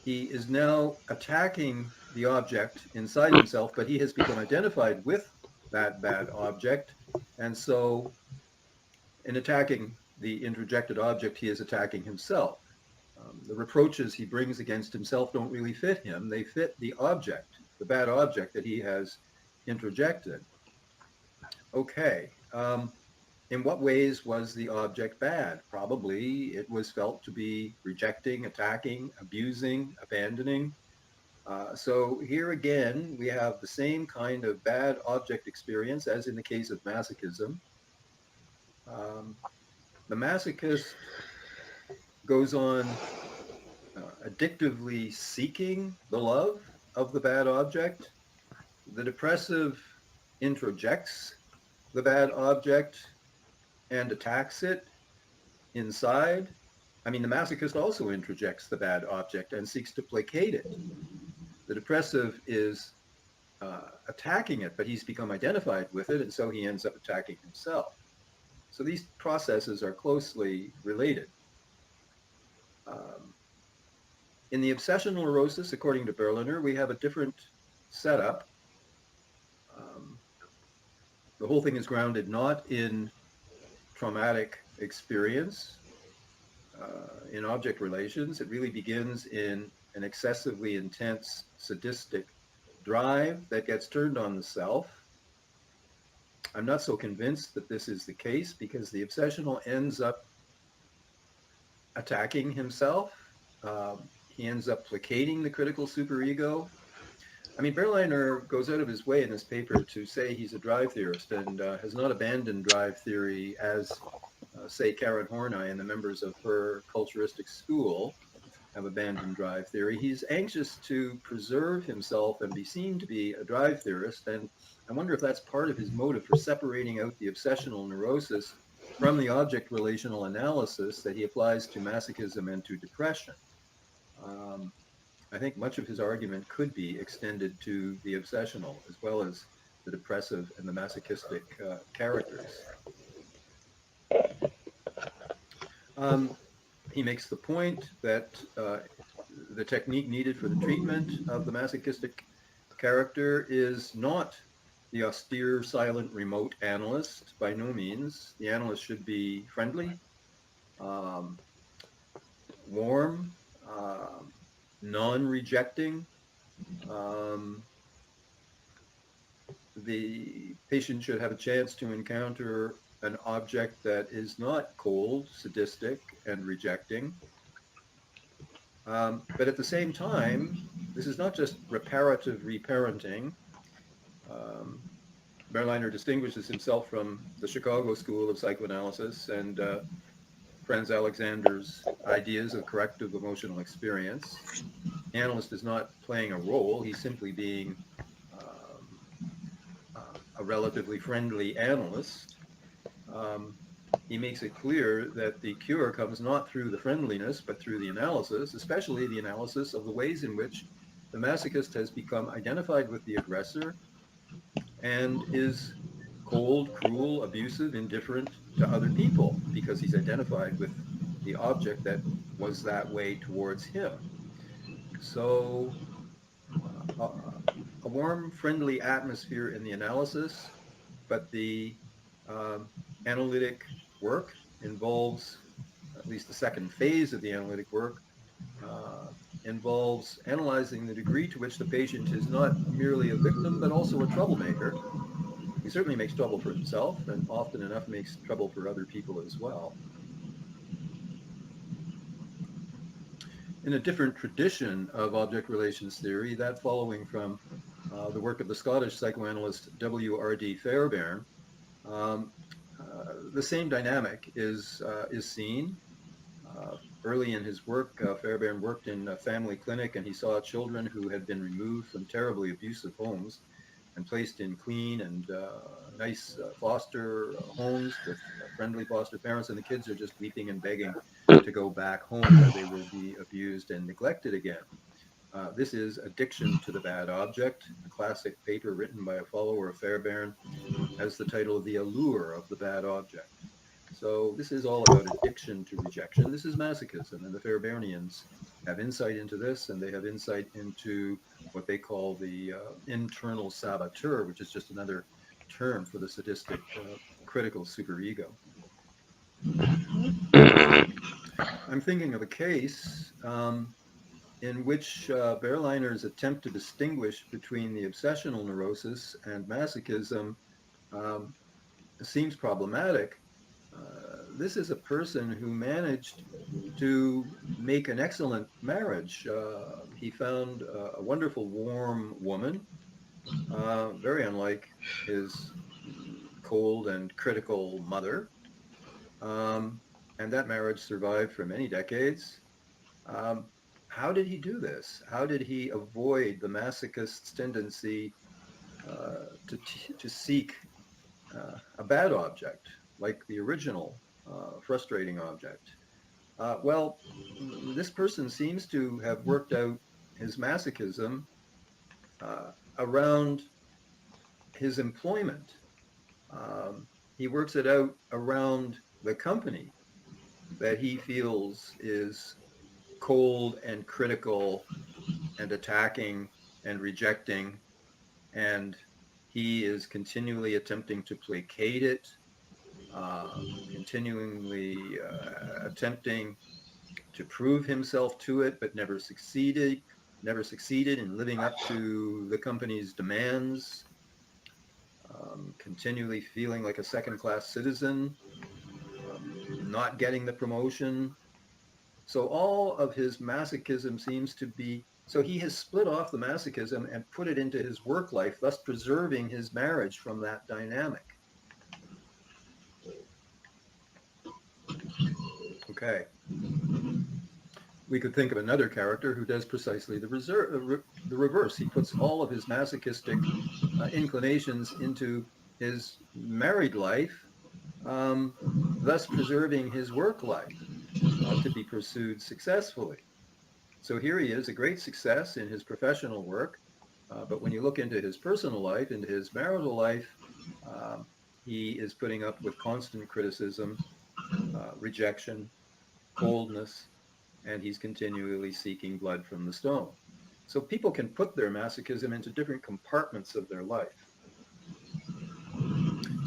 he is now attacking the object inside himself, but he has become identified with that bad object. And so in attacking the introjected object, he is attacking himself. The reproaches he brings against himself don't really fit him. They fit the object, the bad object that he has introjected. Okay. In what ways was the object bad? Probably it was felt to be rejecting, attacking, abusing, abandoning. So here again, we have the same kind of bad object experience as in the case of masochism. The masochist goes on addictively seeking the love of the bad object. The depressive introjects the bad object and attacks it inside. I mean, the masochist also introjects the bad object and seeks to placate it. The depressive is attacking it, but he's become identified with it, and so he ends up attacking himself. So these processes are closely related. In the obsessional neurosis, according to Berliner, we have a different setup. The whole thing is grounded not in traumatic experience, in object relations. It really begins in an excessively intense sadistic drive that gets turned on the self. I'm not so convinced that this is the case because the obsessional ends up attacking himself. He ends up placating the critical superego. I mean, Berliner goes out of his way in this paper to say he's a drive theorist and has not abandoned drive theory as, say, Karen Horney and the members of her culturistic school have abandoned drive theory. He's anxious to preserve himself and be seen to be a drive theorist, and I wonder if that's part of his motive for separating out the obsessional neurosis from the object relational analysis that he applies to masochism and to depression. I think much of his argument could be extended to the obsessional as well as the depressive and the masochistic characters. He makes the point that the technique needed for the treatment of the masochistic character is not the austere, silent, remote analyst, by no means. The analyst should be friendly, warm, non-rejecting. The patient should have a chance to encounter an object that is not cold, sadistic, and rejecting. But at the same time, this is not just reparative reparenting. Berliner distinguishes himself from the Chicago School of Psychoanalysis and Franz Alexander's ideas of corrective emotional experience. The analyst is not playing a role, he's simply being a relatively friendly analyst. He makes it clear that the cure comes not through the friendliness, but through the analysis, especially the analysis of the ways in which the masochist has become identified with the aggressor and is cold, cruel, abusive, indifferent to other people because he's identified with the object that was that way towards him. So a warm, friendly atmosphere in the analysis, but the analytic work involves, at least the second phase of the analytic work, involves analyzing the degree to which the patient is not merely a victim, but also a troublemaker. He certainly makes trouble for himself and often enough makes trouble for other people as well. In a different tradition of object relations theory, that following from the work of the Scottish psychoanalyst W.R.D. Fairbairn, the same dynamic is seen. Early in his work, Fairbairn worked in a family clinic and he saw children who had been removed from terribly abusive homes and placed in clean and nice foster homes with friendly foster parents, and the kids are just weeping and begging to go back home where they will be abused and neglected again. This is Addiction to the Bad Object, a classic paper written by a follower of Fairbairn, has the title The Allure of the Bad Object. So this is all about addiction to rejection. This is masochism, and the Fairbairnians have insight into this, and they have insight into what they call the internal saboteur, which is just another term for the sadistic critical superego. I'm thinking of a case in which Berliner's attempt to distinguish between the obsessional neurosis and masochism seems problematic. this is a person who managed to make an excellent marriage. He found a wonderful, warm woman, very unlike his cold and critical mother. And that marriage survived for many decades. Um, how did he do this? How did he avoid the masochist's tendency to seek a bad object, like the original frustrating object? Well, this person seems to have worked out his masochism around his employment. He works it out around the company that he feels is cold and critical and attacking and rejecting, and he is continually attempting to placate it, continually attempting to prove himself to it, but never succeeded in living up to the company's demands, continually feeling like a second-class citizen, not getting the promotion. So all of his masochism seems to be, so he has split off the masochism and put it into his work life, thus preserving his marriage from that dynamic. Okay. We could think of another character who does precisely the reverse. He puts all of his masochistic inclinations into his married life, thus preserving his work life to be pursued successfully. So here he is, a great success in his professional work, but when you look into his personal life, into his marital life, he is putting up with constant criticism, rejection, coldness, and he's continually seeking blood from the stone. So people can put their masochism into different compartments of their life.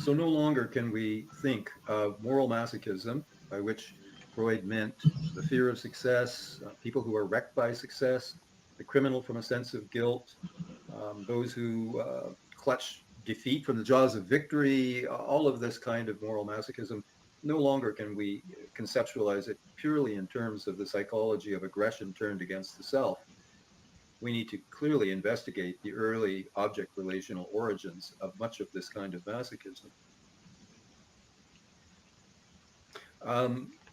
So no longer can we think of moral masochism, by which Freud meant the fear of success, people who are wrecked by success, the criminal from a sense of guilt, those who clutch defeat from the jaws of victory, all of this kind of moral masochism. No longer can we conceptualize it purely in terms of the psychology of aggression turned against the self. We need to clearly investigate the early object relational origins of much of this kind of masochism.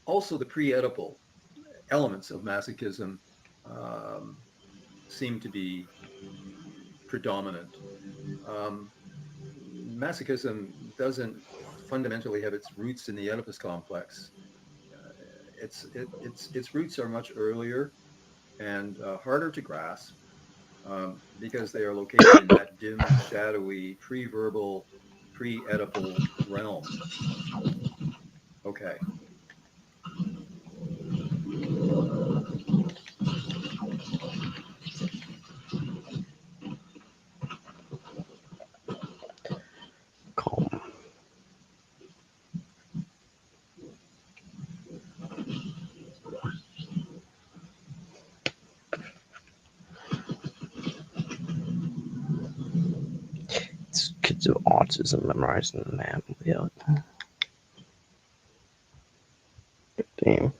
Also, the pre-Oedipal elements of masochism seem to be predominant. Masochism doesn't fundamentally have its roots in the Oedipus complex. Its roots are much earlier and harder to grasp because they are located in that dim, shadowy, pre-verbal, pre-Oedipal realm. Okay. Calm. It's kids with autism memorizing the map. Yeah. Damn.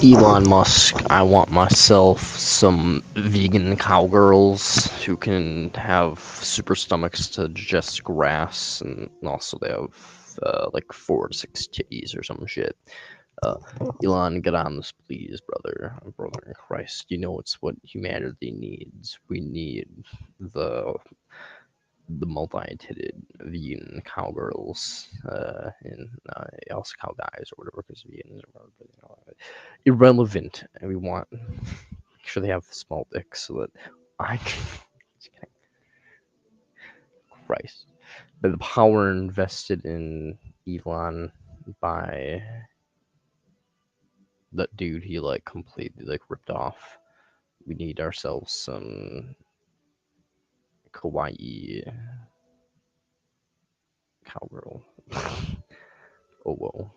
Elon Musk, I want myself some vegan cowgirls who can have super stomachs to digest grass, and also they have like 4 to 6 titties or some shit. Elon, get on this, please, brother. Brother in Christ, you know it's what humanity needs. We need the multi-titted vegan cowgirls, and also cow guys or whatever, because vegans or whatever, you know, irrelevant. And we want make sure they have small dicks so that I can. Just kidding. Christ, but the power invested in Elon by that dude he like completely like ripped off. We need ourselves some kawaii cowgirl. Oh whoa.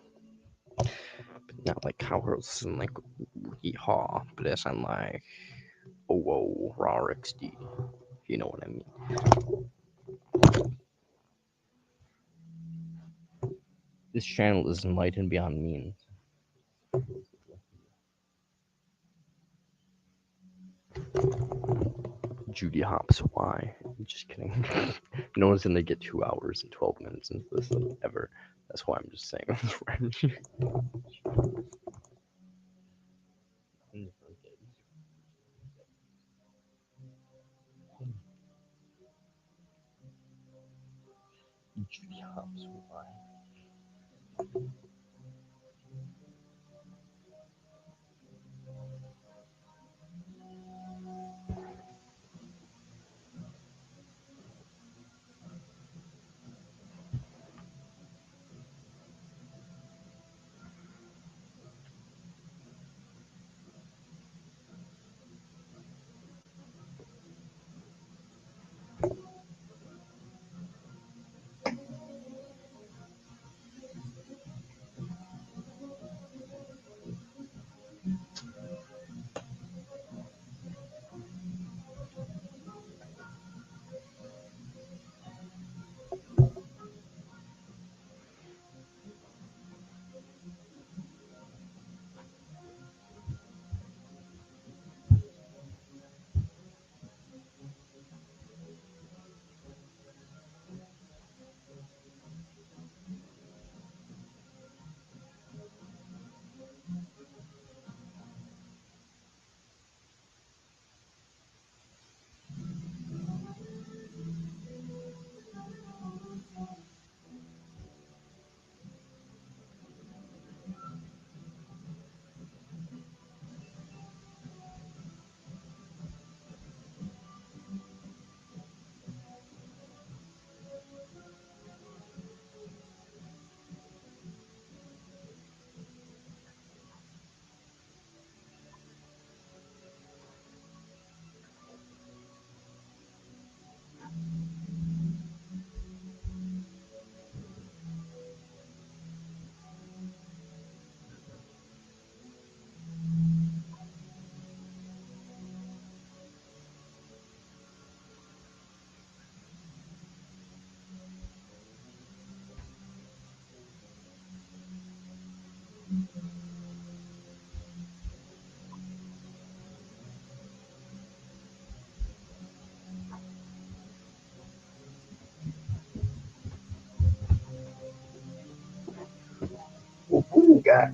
But not like cowgirls and like yeehaw, but as I'm like oh whoa raw XD. If you know what I mean. This channel is enlightened beyond means. Judy Hopps, why? Just kidding. No one's gonna get 2 hours and 12 minutes into this like, ever. That's why I'm just saying this. Judy Hopps, why? Ooh, God.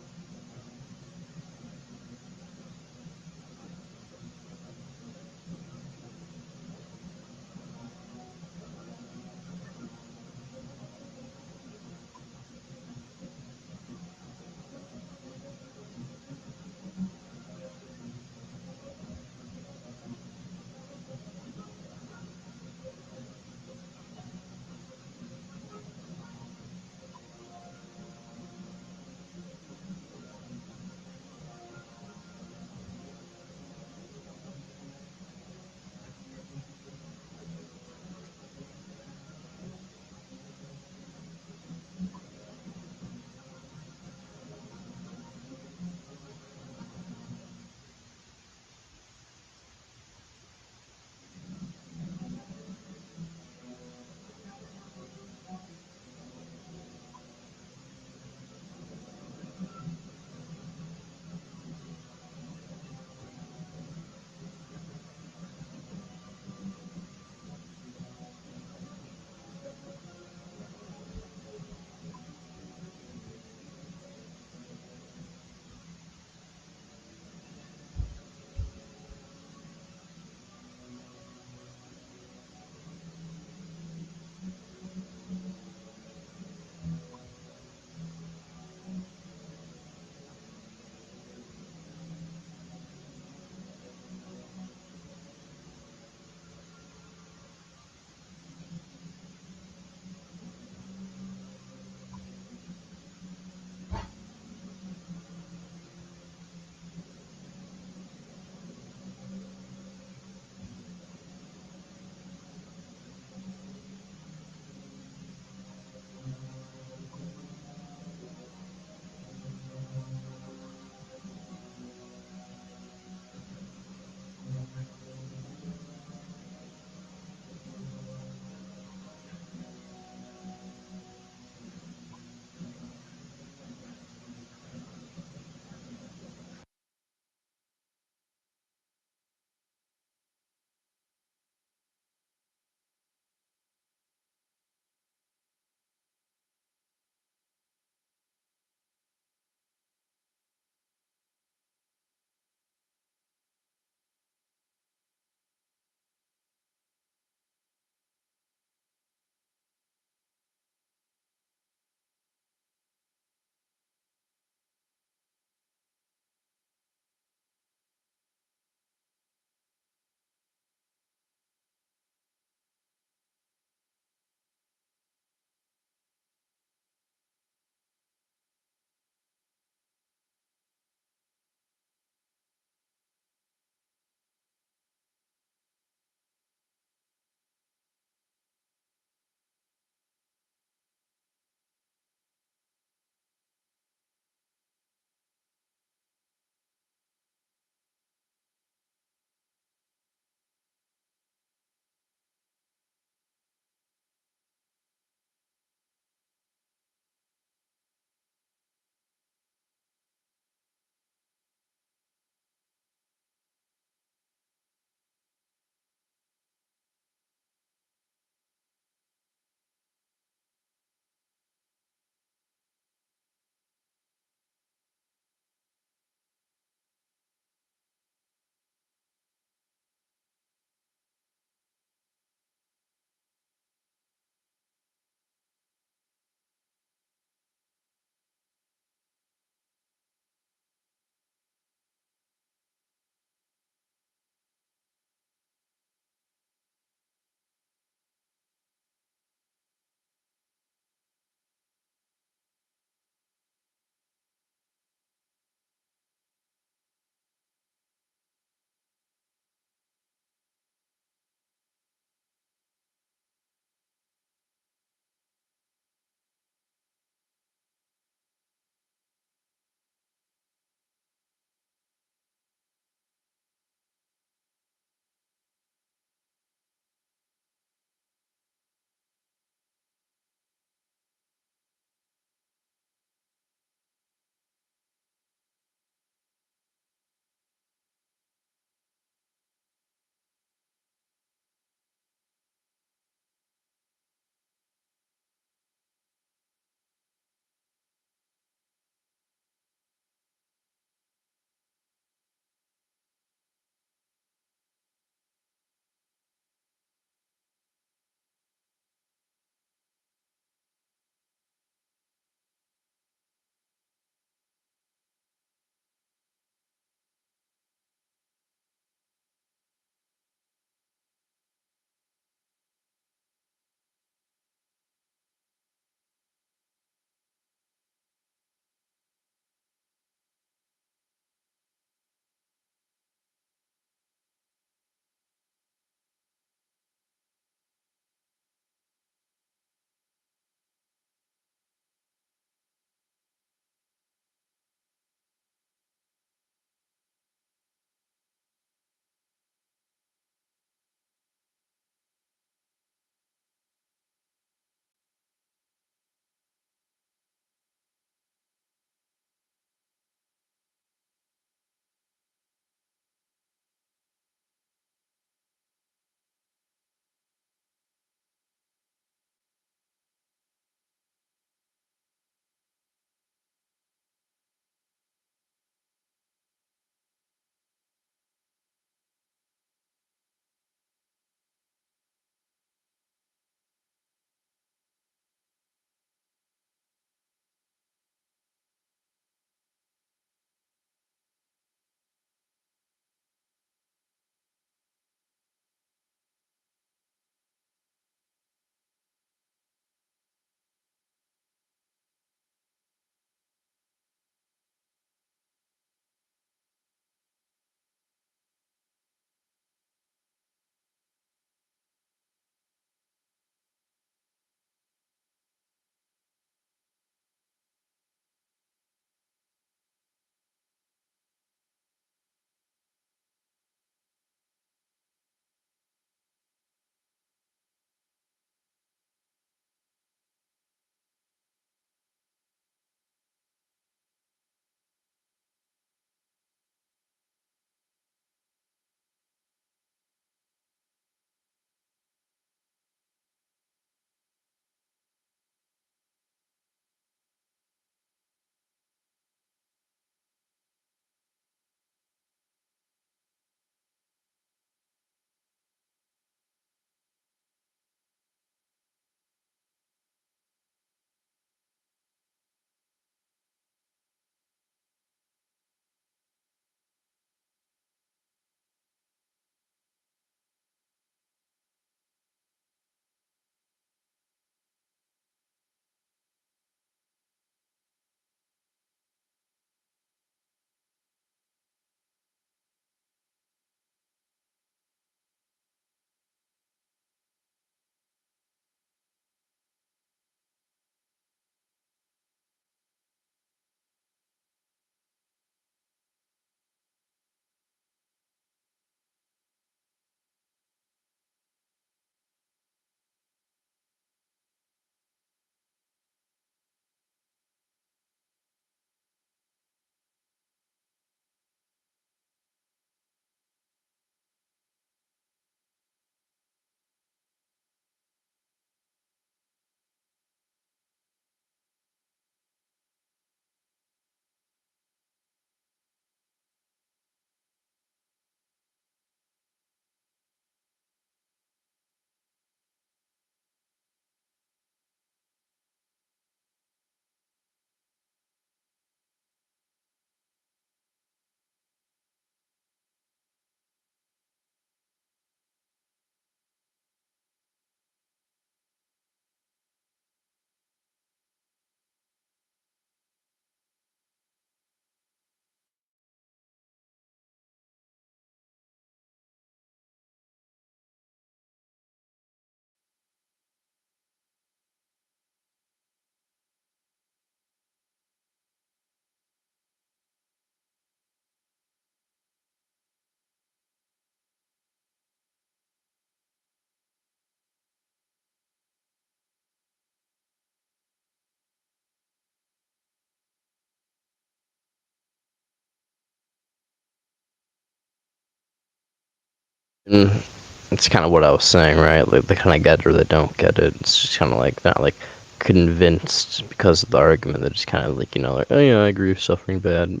It's kind of what I was saying, right? Like they kind of get it or they don't get it. It's just kind of like not like convinced because of the argument. They're just kind of like, like, oh yeah, I agree with suffering bad,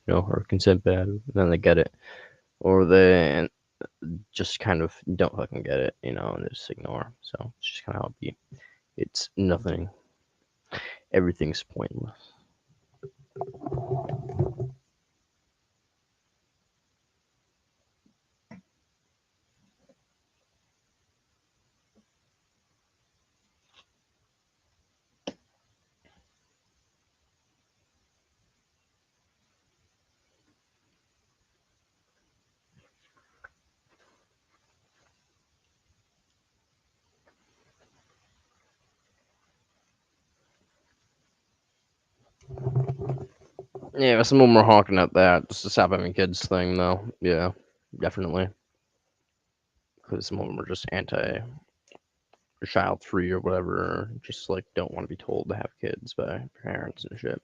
or consent bad. And then they get it, or they just kind of don't fucking get it, and they just ignore. So it's just kind of how it be. It's nothing. Everything's pointless. Yeah, some of them are honking at that. Just to stop having kids thing, though. Yeah, definitely. Because some of them are just anti-child free or whatever. Or just like don't want to be told to have kids by parents and shit.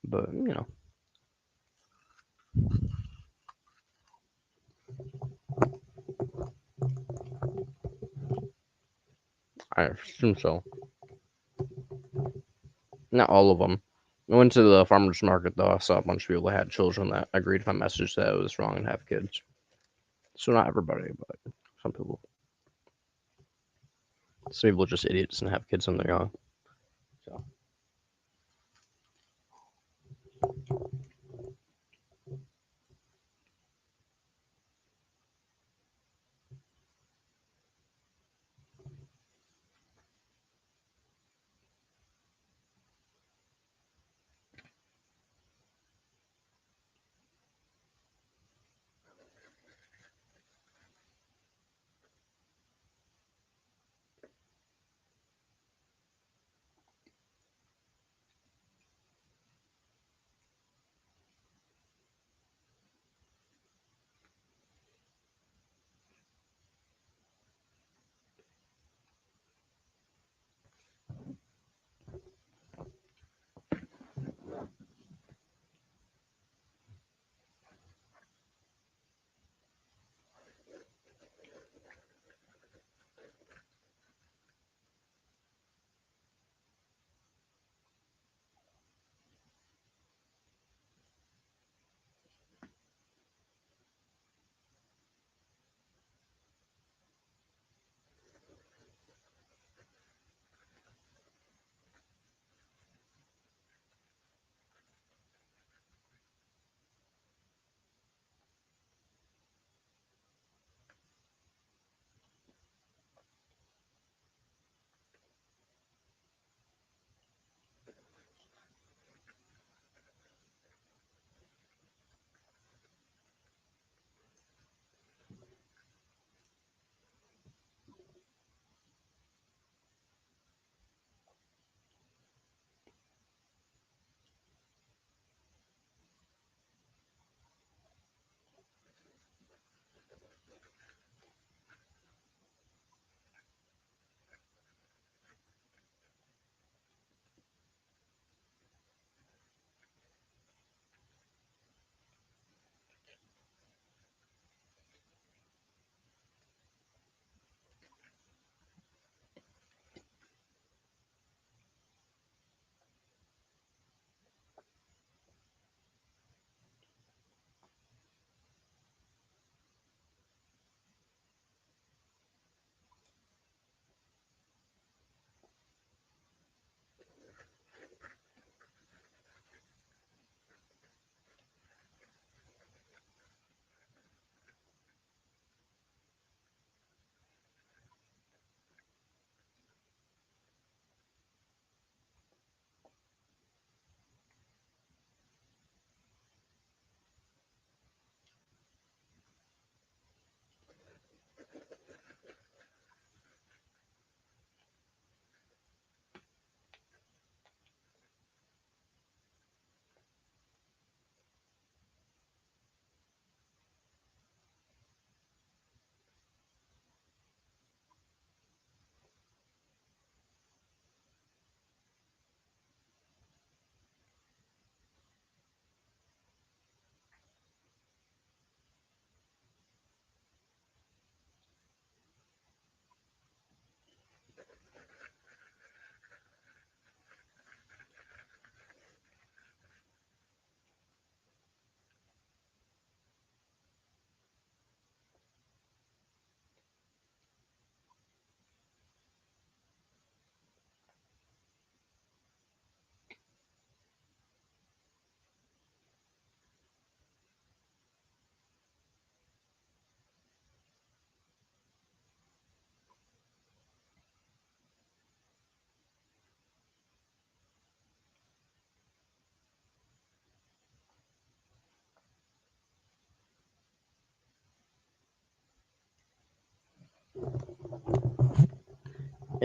But I assume so. Not all of them. I went to the farmer's market though. I saw a bunch of people that had children that agreed with my message that it was wrong to have kids. So not everybody, but some people. Some people are just idiots and have kids when they're young. So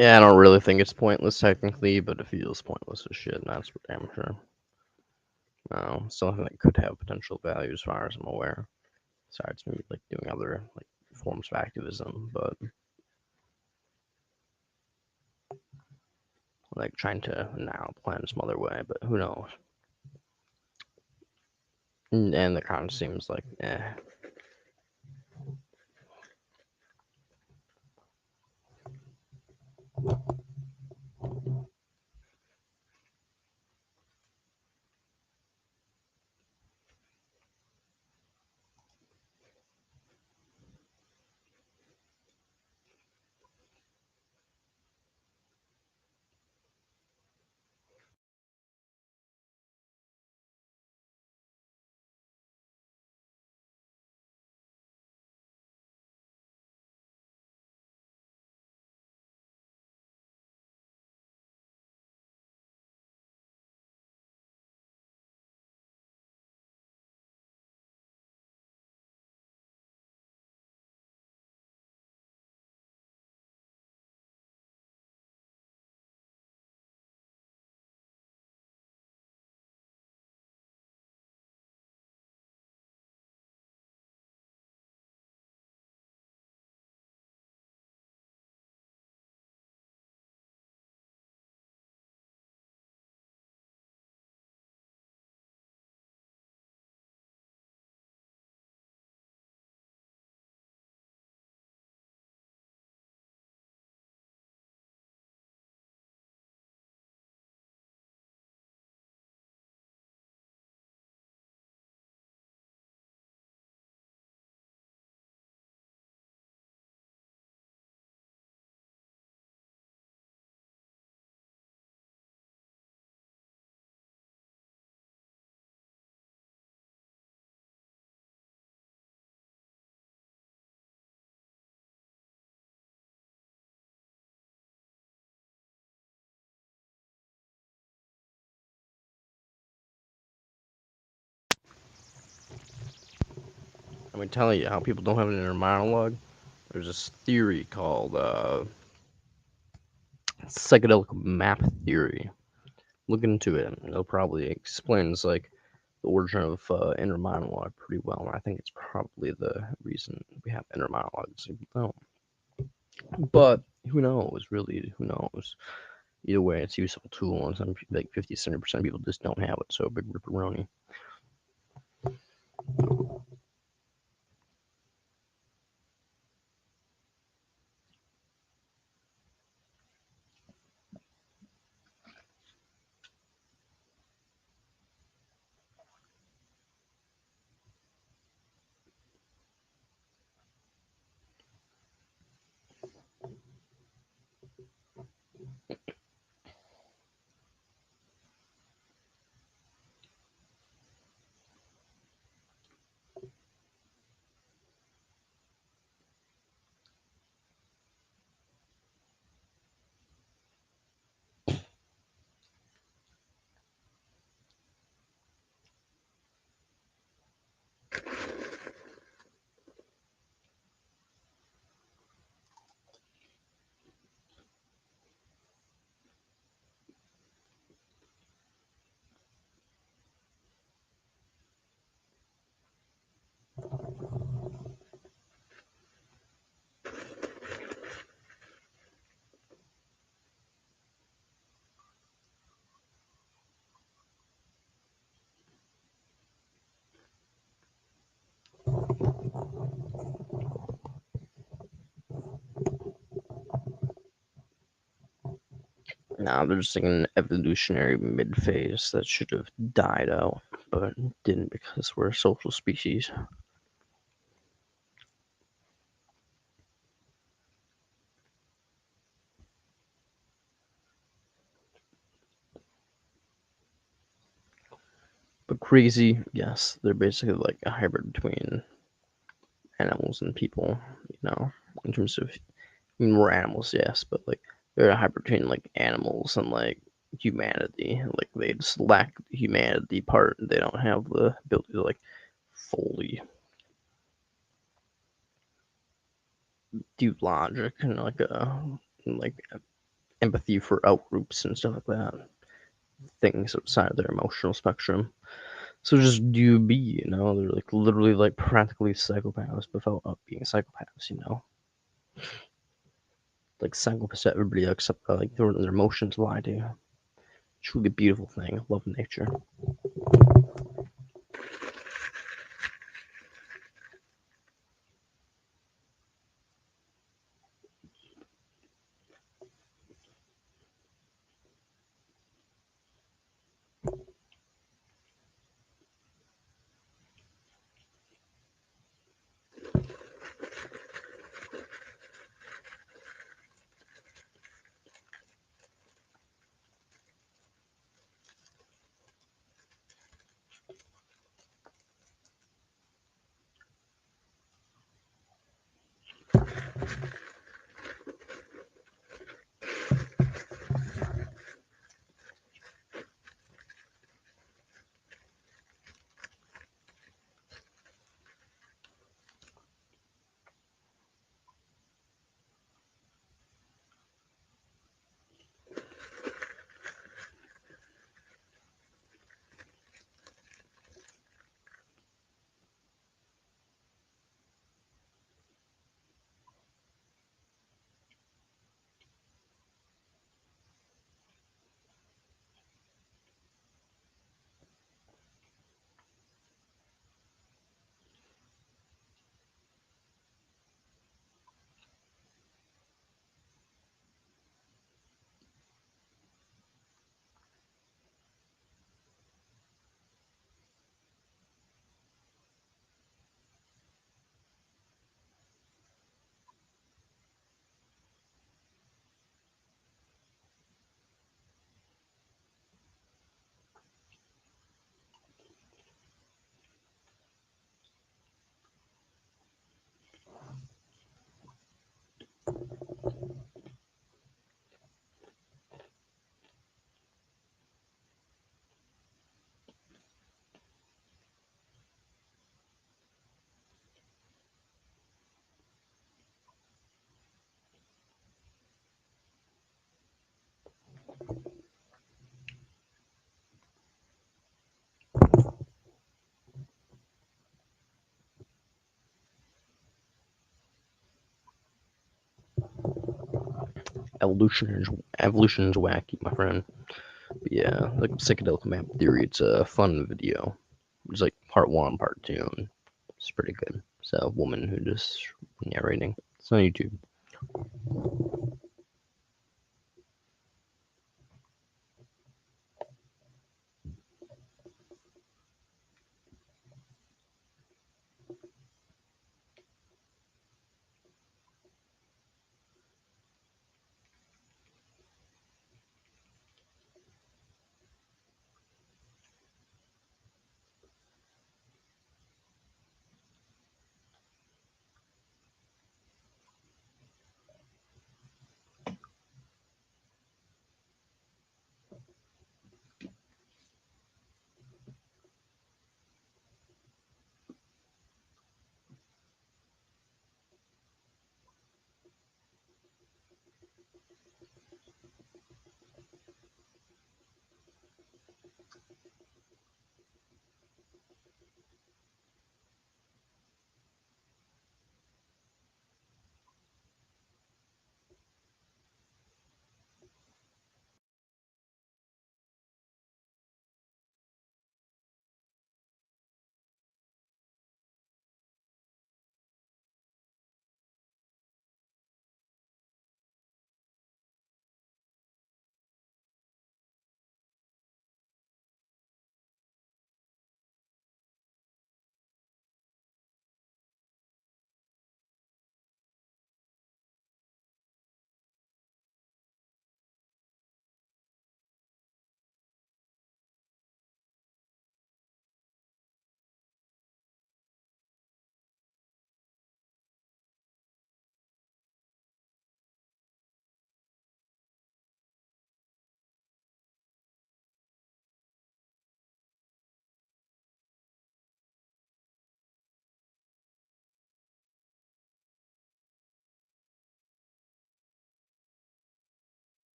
Yeah, I don't really think it's pointless technically, but it feels pointless as shit, and that's for damn sure. No, something that could have potential value as far as I'm aware. Besides maybe like doing other like forms of activism, but like trying to now plan some other way, but who knows? And the kind of seems like, I mean, telling you how people don't have an inner monologue. There's this theory called psychedelic map theory. Look into it, and it'll probably explains like the origin of inner monologue pretty well. And I think it's probably the reason we have inner monologues. No, but who knows? Really, who knows? Either way, it's a useful tool, and some like 50-70% of people just don't have it. So big ripperoni. Now there's like an evolutionary mid phase that should have died out, but didn't because we're a social species. But crazy, yes, they're basically like a hybrid between animals and people, in terms of, I mean, we're animals, yes, but like they're a hybrid between like animals and like humanity. Like they just lack the humanity part. They don't have the ability to like fully do logic and like empathy for outgroups and stuff like that, things outside of their emotional spectrum. So just do be, you know, they're like literally like practically psychopaths without being psychopaths, you know. Like psychopaths that everybody except like their emotions lie to. Truly beautiful thing. Love nature. Evolution is wacky, my friend. But yeah, like psychedelic map theory, it's a fun video. It's like part one, part two. And it's pretty good. It's a woman who just narrating. It's on YouTube.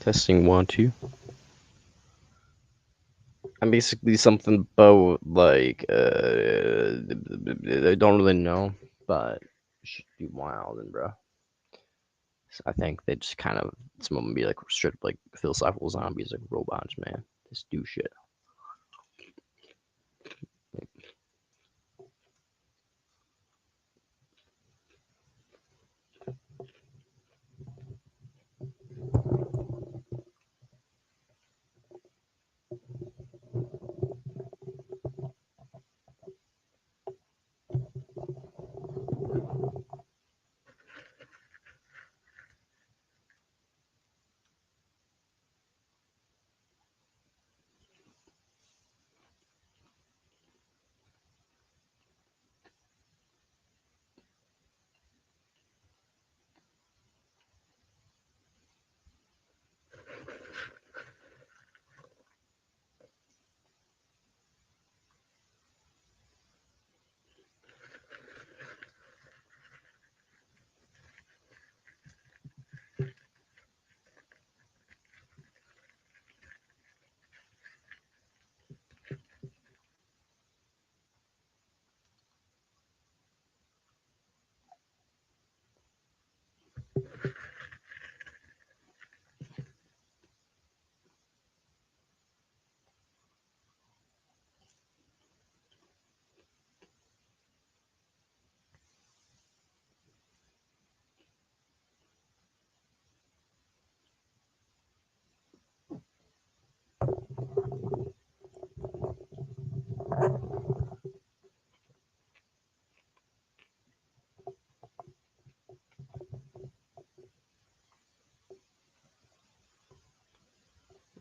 Testing 1, 2. I'm basically something about like I don't really know, but should be wild and bro. So I think they just kind of some of them be like strict like philosophical zombies, like robots, man. Just do shit.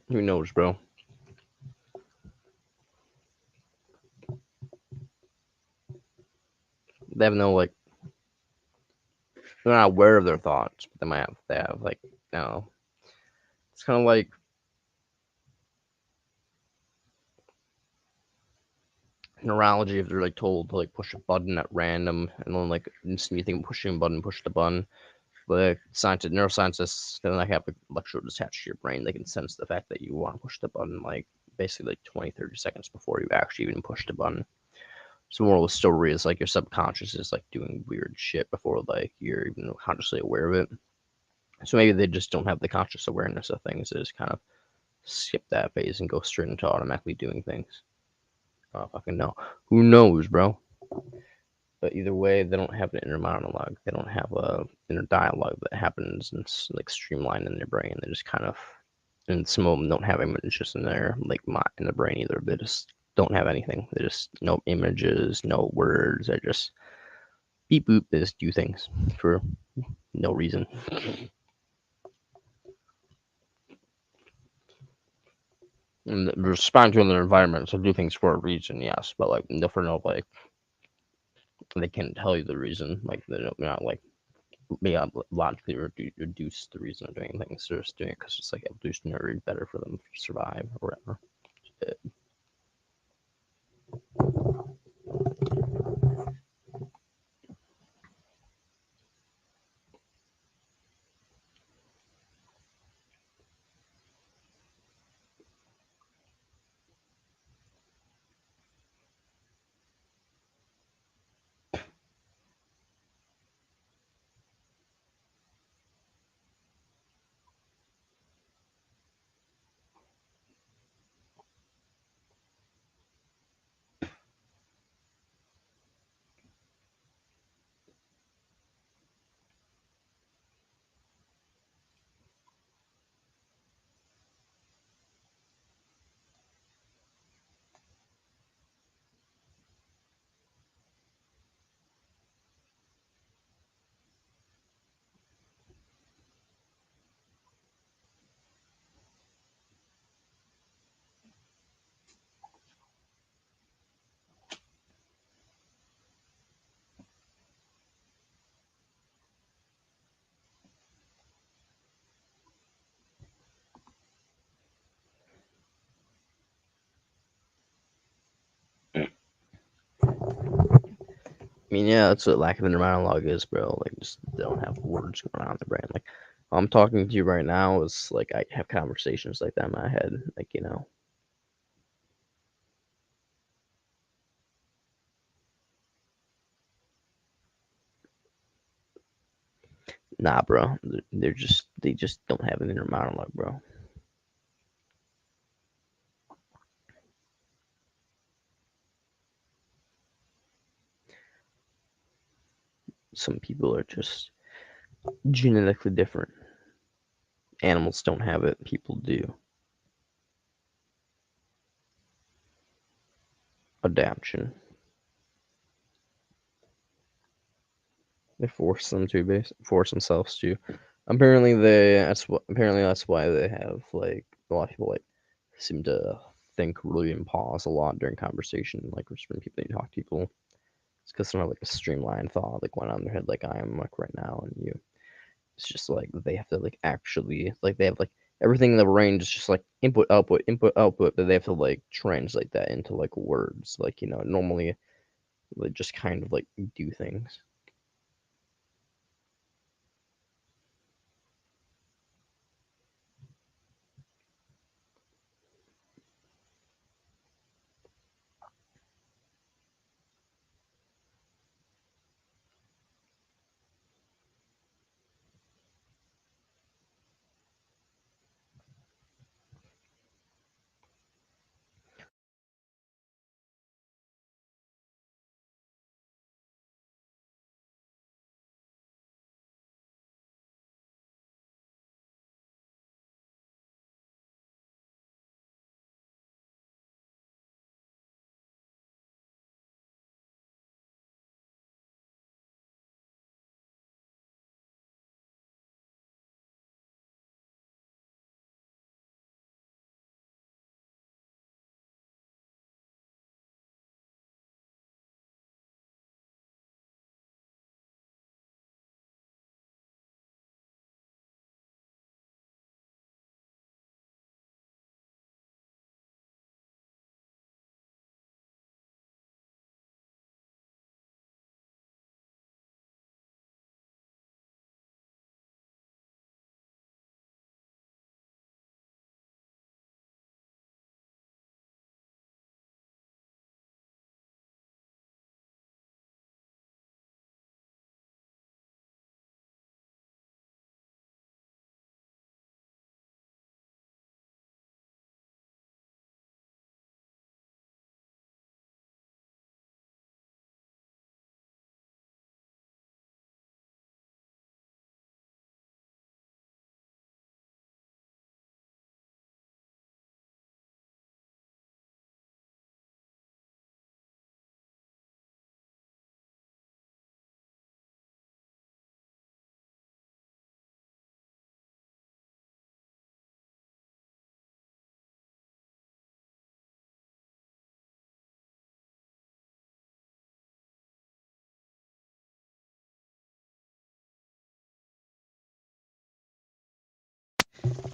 Who knows, bro? They have no like. They're not aware of their thoughts, but they might have. They have like no. It's kind of like neurology if they're like told to like push a button at random, and then like instantly you think pushing a button, push the button. But scientists, neuroscientists, can like have electrodes attached to your brain. They can sense the fact that you want to push the button like basically like 20, 30 seconds before you actually even push the button. So moral of the story is like your subconscious is like doing weird shit before like you're even consciously aware of it. So maybe they just don't have the conscious awareness of things. They just kind of skip that phase and go straight into automatically doing things. I don't fucking know. Who knows, bro? But either way, they don't have an inner monologue. They don't have a inner dialogue that happens and it's like streamlined in their brain. They just kind of, and some of them don't have images in their like in the brain either. They just don't have anything. They just no images, no words. They just beep boop. They just do things for no reason. And respond to their environment, so do things for a reason, yes, but like for no like they can't tell you the reason. Like they're not like logically reduce the reason of doing things. They're just doing it because it's like evolutionary better for them to survive or whatever. I mean, yeah, that's what lack of inner monologue is, bro. Like, just they don't have words going on in the brain. Like, I'm talking to you right now is like I have conversations like that in my head, like, you know. Nah, bro. They just don't have an inner monologue, bro. Some people are just genetically different. Animals don't have it, people do. Adaption. They force themselves to. Apparently that's why they have like a lot of people like seem to think really and pause a lot during conversation, like when people you talk to people. It's because they're not like a streamlined thought like going on in their head like I am like right now and you. It's just like they have to like actually like they have like everything in the brain is just like input output, but they have to like translate that into like words. Like, you know, normally they just kind of like do things.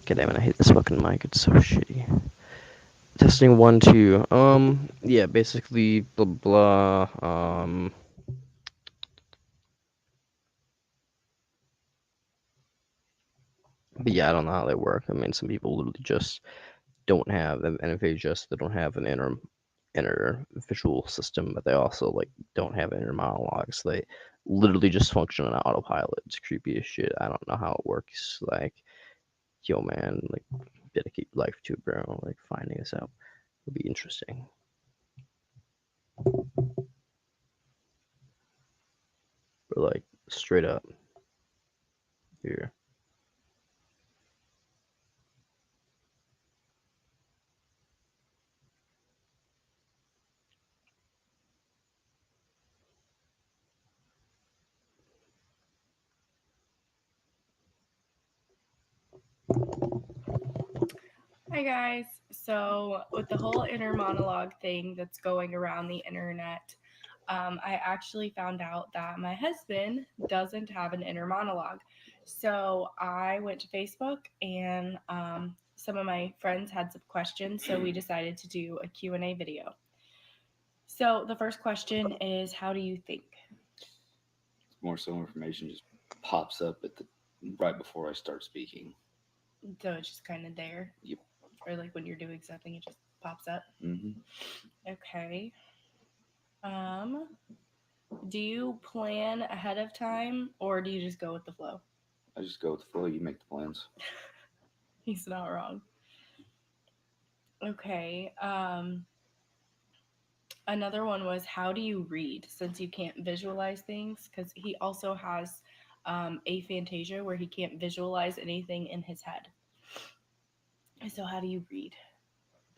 God damn it, I hate this fucking mic. It's so shitty. Testing 1, 2. Yeah, basically, blah, blah, but yeah, I don't know how they work. I mean, some people literally just don't have, and if they don't have an inner visual system, but they also, like, don't have inner monologues. They literally just function on autopilot. It's creepy as shit. I don't know how it works. Like, yo, man, like, dedicate your life to it, bro. Like, finding this out would be interesting. But, like, straight up. Here. Hi guys. So with the whole inner monologue thing that's going around the internet, I actually found out that my husband doesn't have an inner monologue. So I went to Facebook and some of my friends had some questions, so we decided to do a Q&A video. So the first question is, how do you think? More so information just pops up at the right before I start speaking. So it's just kind of there. Yep. Or like when you're doing something, it just pops up. Mm-hmm. Okay. Do you plan ahead of time or do you just go with the flow? I just go with the flow. You make the plans. He's not wrong. Okay. Another one was, how do you read since you can't visualize things? Because he also has aphantasia where he can't visualize anything in his head. So how do you read?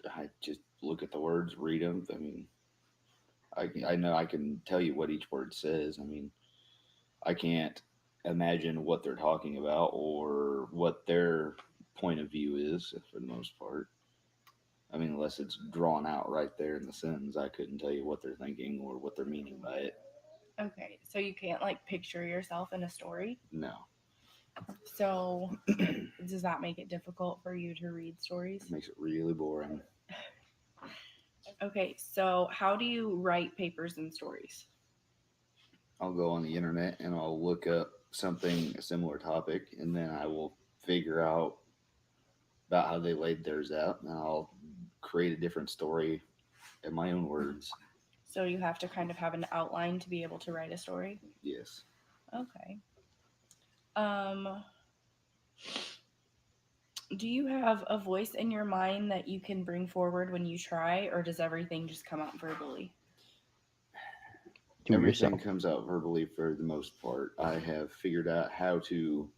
I just look at the words, read them. I mean, I know I can tell you what each word says. I mean, I can't imagine what they're talking about or what their point of view is for the most part. I mean, unless it's drawn out right there in the sentence, I couldn't tell you what they're thinking or what they're meaning by it. Okay, so you can't like picture yourself in a story? No. So does that make it difficult for you to read stories? It makes it really boring. Okay, so how do you write papers and stories? I'll go on the internet and I'll look up something, a similar topic, and then I will figure out about how they laid theirs out, and I'll create a different story in my own words. So you have to kind of have an outline to be able to write a story? Yes. Okay. Do you have a voice in your mind that you can bring forward when you try, or does everything just come out verbally? Everything comes out verbally for the most part. I have figured out how to